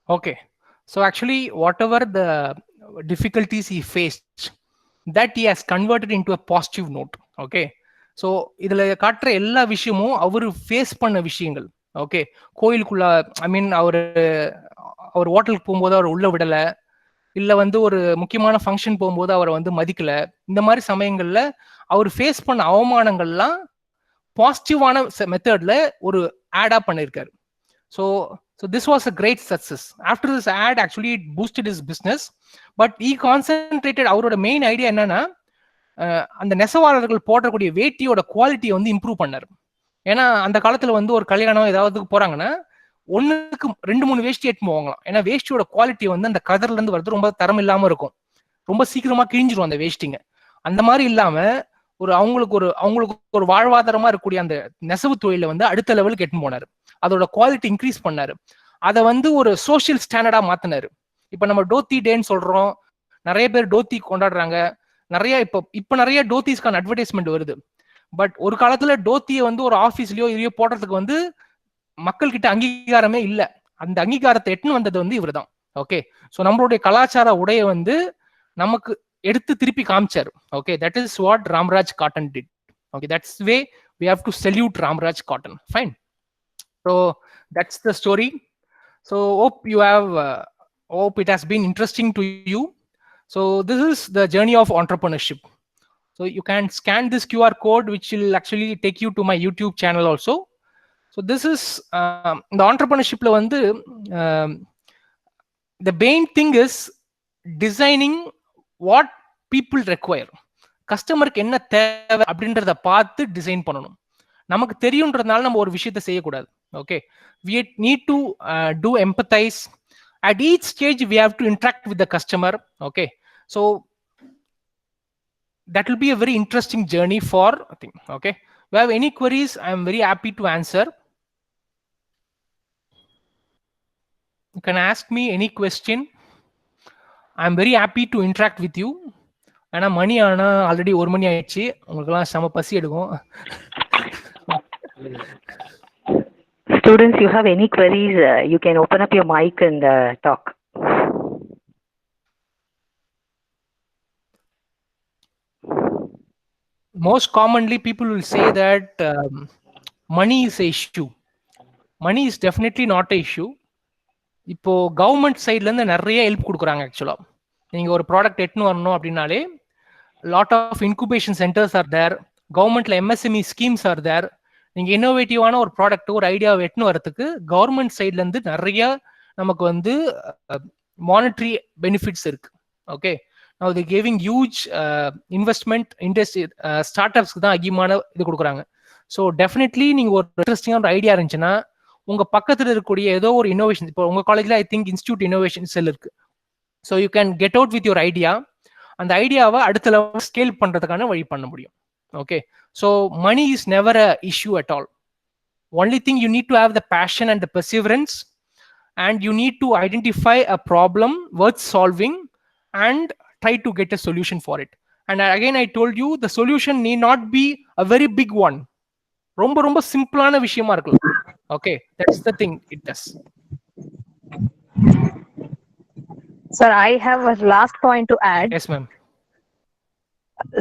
Okay. So actually whatever the difficulties he faced, that he has converted into a positive note. Okay, so இதுல காட்டுற எல்லா விஷயமும் அவரு face பண்ண விஷயங்கள். Okay, கோயிலுக்குள்ள ஐ மீன் அவர் ஹோட்டலுக்கு போகும்போது அவர் உள்ள விடல, இல்ல வந்து ஒரு முக்கியமான ஃபங்க்ஷன் போகும்போது அவரை வந்து மதிக்கல. இந்த மாதிரி சமயங்கள்ல அவர் ஃபேஸ் பண்ண அவமானங்கள்லாம் பாசிட்டிவான மெத்தட்ல ஒரு ஆடா பண்ணிருக்காரு. So this was a great success. After this ad, actually it boosted his business, but he concentrated, அவரோட மெயின் ஐடியா என்னன்னா அந்த நெசவாளர்கள் போடக்கூடிய வேட்டியோட குவாலிட்டியை வந்து இம்ப்ரூவ் பண்ணாரு. ஏன்னா அந்த காலத்துல வந்து ஒரு கல்யாணம் ஏதாவது போறாங்கன்னா 1க்கு 2-3 வேஷ்டி எடுத்து போவாங்களாம். ஏன்னா வேஷ்டியோட குவாலிட்டி வந்து அந்த கதர்ல இருந்து வருது ரொம்ப தரம் இல்லாம இருக்கும், ரொம்ப சீக்கிரமா கிழிஞ்சிரும் அந்த வேஷ்டிங்க. அந்த மாதிரி இல்லாம அவங்களுக்கு ஒரு வாழ்வாதாரமா இருக்கக்கூடிய அந்த நெசவு தொழில வந்து அடுத்த லெவலுக்கு எடுத்து போனாரு. அதோட குவாலிட்டி இன்க்ரீஸ் பண்ணாரு. அதை வந்து ஒரு சோசியல் ஸ்டாண்டர்டா மாத்தினாரு. இப்ப நம்ம டோத்தி டேன்னு சொல்றோம், நிறைய பேர் டோத்தி கொண்டாடுறாங்க, நிறைய இப்ப நிறைய டோத்திஸ்க்கான அட்வர்டைஸ்மெண்ட் வருது. பட் ஒரு காலத்துல டோத்தியை வந்து ஒரு ஆபீஸ்லயோ இதுலயோ போடுறதுக்கு வந்து மக்கள் கிட்ட அங்கீகாரமே இல்லை. அந்த அங்கீகாரத்தை எட்டுன்னு வந்தது வந்து இவர் தான். ஓகே, ஸோ நம்மளுடைய கலாச்சார உடைய வந்து நமக்கு எடுத்து திருப்பி காமிச்சாரு. Okay, that is what Ramraj cotton did. Okay, that's way we have to salute Ramraj Cotton. Fine. So that's the story. So hope it has been interesting to you. So this is the journey of entrepreneurship. So you can scan this QR code, which will actually take you to my YouTube channel also. So this is the entrepreneurship la vandu the main thing is designing what people require. கஸ்டமருக்கு என்ன தேவை அப்படின்றத பார்த்து design பண்ணணும். நமக்கு தெரியுன்றதுனால நம்ம ஒரு விஷயத்தை செய்யக்கூடாது. Okay, we need to do empathize. At each stage we have to interact with the customer. Okay, so that will be a very interesting journey for I think. Okay, if you have any queries, I am very happy to answer. You can ask me any question. I am very happy to interact with you. ஆனா மணி ஆனா already 1 மணி ஆயிடுச்சு, உங்களுக்கெல்லாம் செம பசி எடுக்கும். Students, you have any queries, you can open up your mic and talk. Most commonly people will say that money is a issue. Money is definitely not a issue. இப்போ government சைட்ல இருந்து நிறைய help கொடுக்குறாங்க. ஆக்சுவலா நீங்க ஒரு product எட்டுன்னு வரணும் அப்படின்னாலே lot of incubation centres are there. கவர்மெண்ட்ல MSME ஸ்கீம்ஸ் ஆர் தேர். நீங்க இன்னோவேட்டிவான ஒரு ப்ராடக்ட் ஒரு ஐடியாவை எட்டுன்னு வரதுக்கு கவர்மெண்ட் சைட்ல இருந்து நிறைய நமக்கு வந்து மானிட்டரி பெனிஃபிட்ஸ் இருக்கு. Okay, now they giving huge investment industry ஸ்டார்ட்அப்ஸ்க்கு தான் அதிகமான இது கொடுக்குறாங்க. ஸோ டெஃபினெட்லி நீங்க ஒரு இன்ட்ரெஸ்டிங்கான ஒரு ஐடியா இருந்துச்சுன்னா உங்க பக்கத்துல இருக்கக்கூடிய ஏதோ ஒரு இன்னோவேஷன், இப்போ உங்க காலேஜ்ல ஐ திங்க் இன்ஸ்டியூட் இன்னோவேஷன் செல் இருக்கு. So you can get out with your idea. அந்த ஐடியாவை அடுத்த லெவல் ஸ்கேல் பண்றதுக்கான வழி பண்ண முடியும். Okay, so money is never a issue at all. Only thing you need to have the passion and the perseverance, and you need to identify a problem worth solving and try to get a solution for it. And again I told you the solution need not be a very big one. ரொம்ப சிம்பிளான விஷயமா இருக்கலாம். Okay, that's the thing it does. Sir, I have a last point to add. Yes ma'am.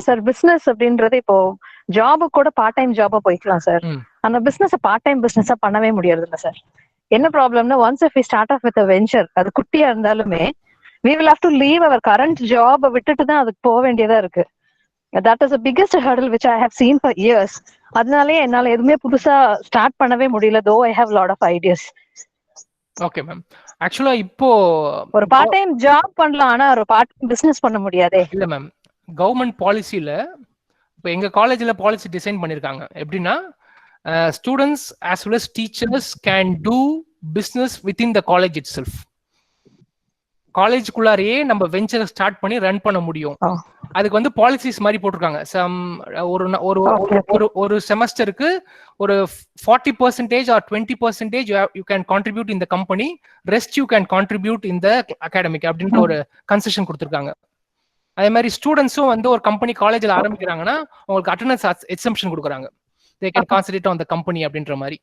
Sir business அப்படின்றது இப்போ job கூட part time ஜாபா போய்க்கலாம் sir. அந்த business part time பிசினஸா பண்ணவே முடியாது இல்ல சார். என்ன ப்ராப்ளம்னா once if we start off with a venture, அது குட்டியா இருந்தாலுமே we will have to leave our current job விட்டுட்டு தான் அதுக்கு போக வேண்டியதா இருக்கு. that is the biggest hurdle which I have seen for years. அதனாலே என்னால எதுவுமே புதுசா ஸ்டார்ட் பண்ணவே முடியல, though I have lot of ideas. Okay ma'am, ஆக்சுவலா இப்போ ஒரு பார்ட் டைம் ஜாப் பண்ணலாம், ஆனா ஒரு பார்ட் டைம் பிசினஸ் பண்ண முடியாதே. இல்ல மேம், கவர்மெண்ட் பாலிசியில இப்போ எங்க காலேஜ்ல பாலிசி டிசைன் பண்ணிருக்காங்க. எப்படின்னா students as well as teachers can do business within the college itself. காலேஜுக்குள்ளாரையே நம்ம வெஞ்சரை ஸ்டார்ட் பண்ணி ரன் பண்ண முடியும். அதுக்கு வந்து பாலிசிஸ் மாதிரி போட்டிருக்காங்க. ஒரு செமஸ்டருக்கு ஒரு 40% or 20% you can contribute in the company, rest you can contribute in the academic அப்படின்ற ஒரு கன்செஷன் கொடுத்துருக்காங்க. அதே மாதிரி ஸ்டூடெண்ட்ஸும் வந்து ஒரு கம்பெனி காலேஜில் ஆரம்பிக்கிறாங்கன்னா உங்களுக்கு அட்டெண்டன்ஸ் எக்ஸம்ஷன் கொடுக்குறாங்க. they can concentrate on the company அப்படின்ற மாதிரி.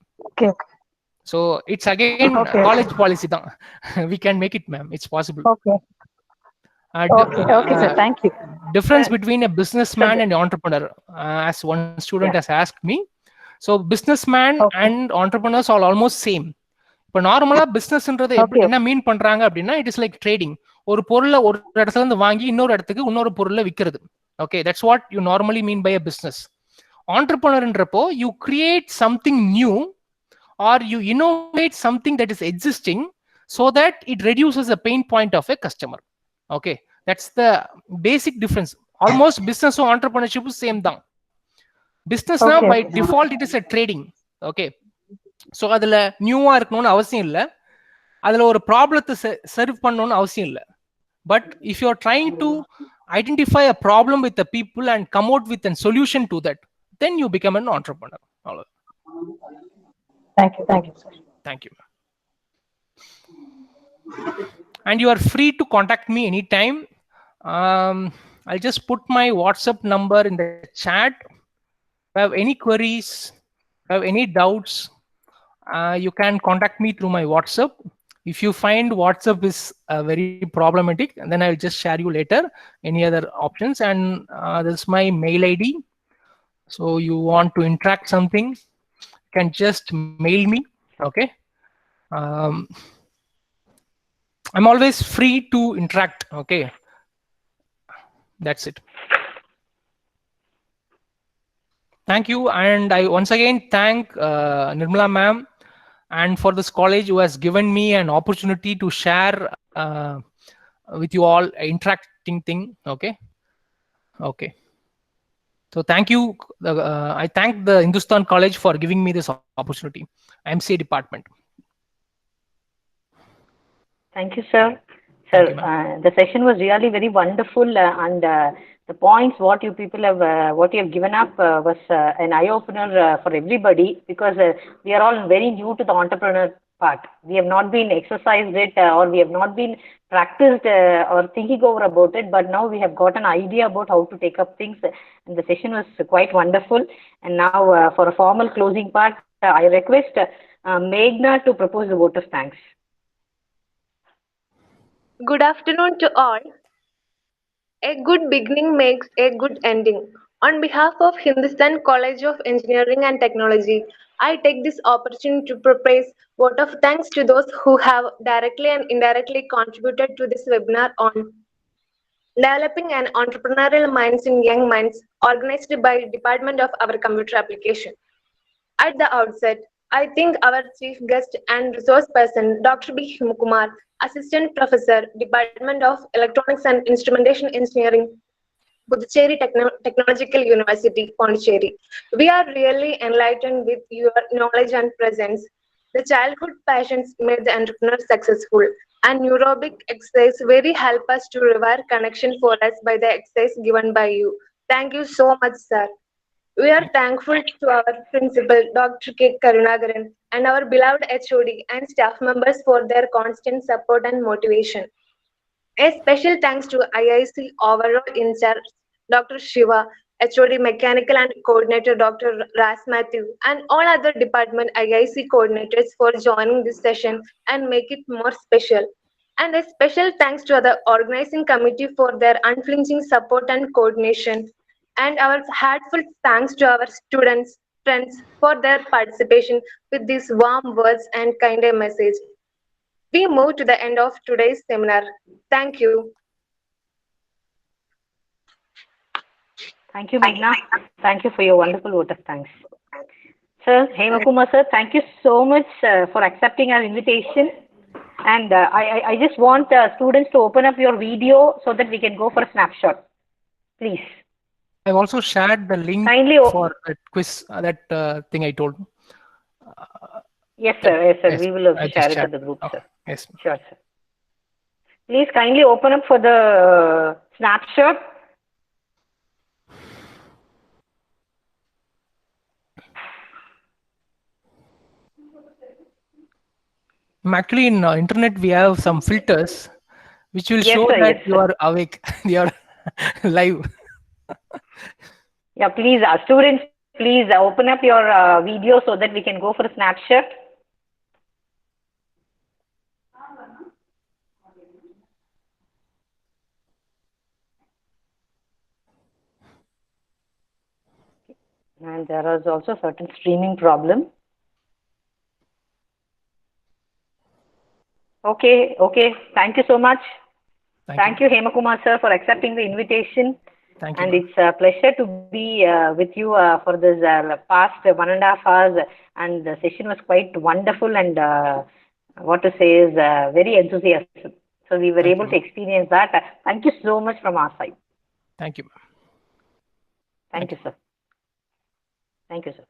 So it's again Okay. college policy. We can make it, ma'am. It's possible. Okay. Okay, sir. Thank you. Difference between a businessman and entrepreneur, as one student has asked me. So businessman and entrepreneurs are almost same. இப்போ நார்மலா பிசினஸ்ன்றது என்ன மீன் பண்றாங்க அப்படின்னா, it is like trading. ஒரு பொருளை ஒரு இடத்துல இருந்து வாங்கி இன்னொரு இடத்துக்கு இன்னொரு பொருளை விற்கிறது. Okay, that's what you normally mean by a business. ஆண்டர்பிரனர்ன்றப்போ you create something new or you innovate something that is existing so that it reduces the pain point of a customer. Okay, that's the basic difference. Almost business or entrepreneurship is same thing. Business now by default it is a trading. Okay, so அதுல நியூவா இருக்கணும்னு அவசியம் இல்லை, அதுல ஒரு ப்ராப்ளத்தை serve பண்ணணும்னு அவசியம் இல்லை. But if you are trying to identify a problem with the people and come out with an solution to that, then you become an entrepreneur. அவ்வளவு. Thank you, sir. Thank you. And you are free to contact me anytime. I'll just put my WhatsApp number in the chat. If you have any queries, if you have any doubts, you can contact me through my WhatsApp. If you find WhatsApp is very problematic, then I'll just share you later any other options. And this is my mail ID. So you want to interact something, you can just mail me. Okay. I'm always free to interact. Okay, that's it. Thank you. And I once again thank Nirmala ma'am and for this college who has given me an opportunity to share with you all interacting thing. Okay. So thank you. I thank the Hindustan College for giving me this opportunity. MCA department. Thank you, sir. Sir, the session was really very wonderful, and the points what you people have what you have given up was an eye opener for everybody, because we are all very new to the entrepreneur part. We have not been exercised it or we have not been practiced or thinking over about it, but now we have got an idea about how to take up things, and the session was quite wonderful. And now for a formal closing part, I request Meghna to propose the vote of thanks. Good afternoon to all. A good beginning makes a good ending. On behalf of Hindustan College of Engineering and Technology, I take this opportunity to propose vote of thanks to those who have directly and indirectly contributed to this webinar on developing an entrepreneurial minds in young minds, organized by Department of our Computer Application. At the outset, I thank our chief guest and resource person, Dr. B. Hemakumar, Assistant Professor, Department of Electronics and Instrumentation Engineering, Puducherry Technological University, Pondicherry. We are really enlightened with your knowledge and presence. The childhood passions made the entrepreneur successful, and neurobic exercise very help us to revere connection for us by the exercise given by you. Thank you so much, sir. We are thankful to our principal, Dr. K. Karunagaran, and our beloved HOD and staff members for their constant support and motivation. A special thanks to IIC overall in charge, Dr. Shiva, HOD Mechanical and Coordinator, Dr. Ras Matthew, and all other department IIC coordinators for joining this session and make it more special. And a special thanks to the organizing committee for their unflinching support and coordination. And our heartfelt thanks to our students, friends for their participation with these warm words and kind message. We move to the end of today's seminar. Thank you. Thank you, Meghna. Thank you for your wonderful vote of thanks. Sir, Hemakumar sir, thank you so much for accepting our invitation. And I just want students to open up your video so that we can go for a snapshot. Please. I've also shared the link Kindly for that quiz, that thing I told. Yes, sir. Yes, sir. Yes, We will also share it to the group, sir. Yes. Sure, sir. Please kindly open up for the snapshot. Actually, in internet we have some filters which will show that you are awake, you are live. Yeah, please, students, please open up your video so that we can go for a snapshot. And there is also certain streaming problem. Okay. Thank you so much. Thank you, Hemakumar sir, for accepting the invitation. Thank you. And it's a pleasure to be with you for this past 1.5 hours. And the session was quite wonderful and what to say is very enthusiastic. So we were able to experience that. Thank you so much from our side. Thank you. Thank you, sir. Thank you, sir.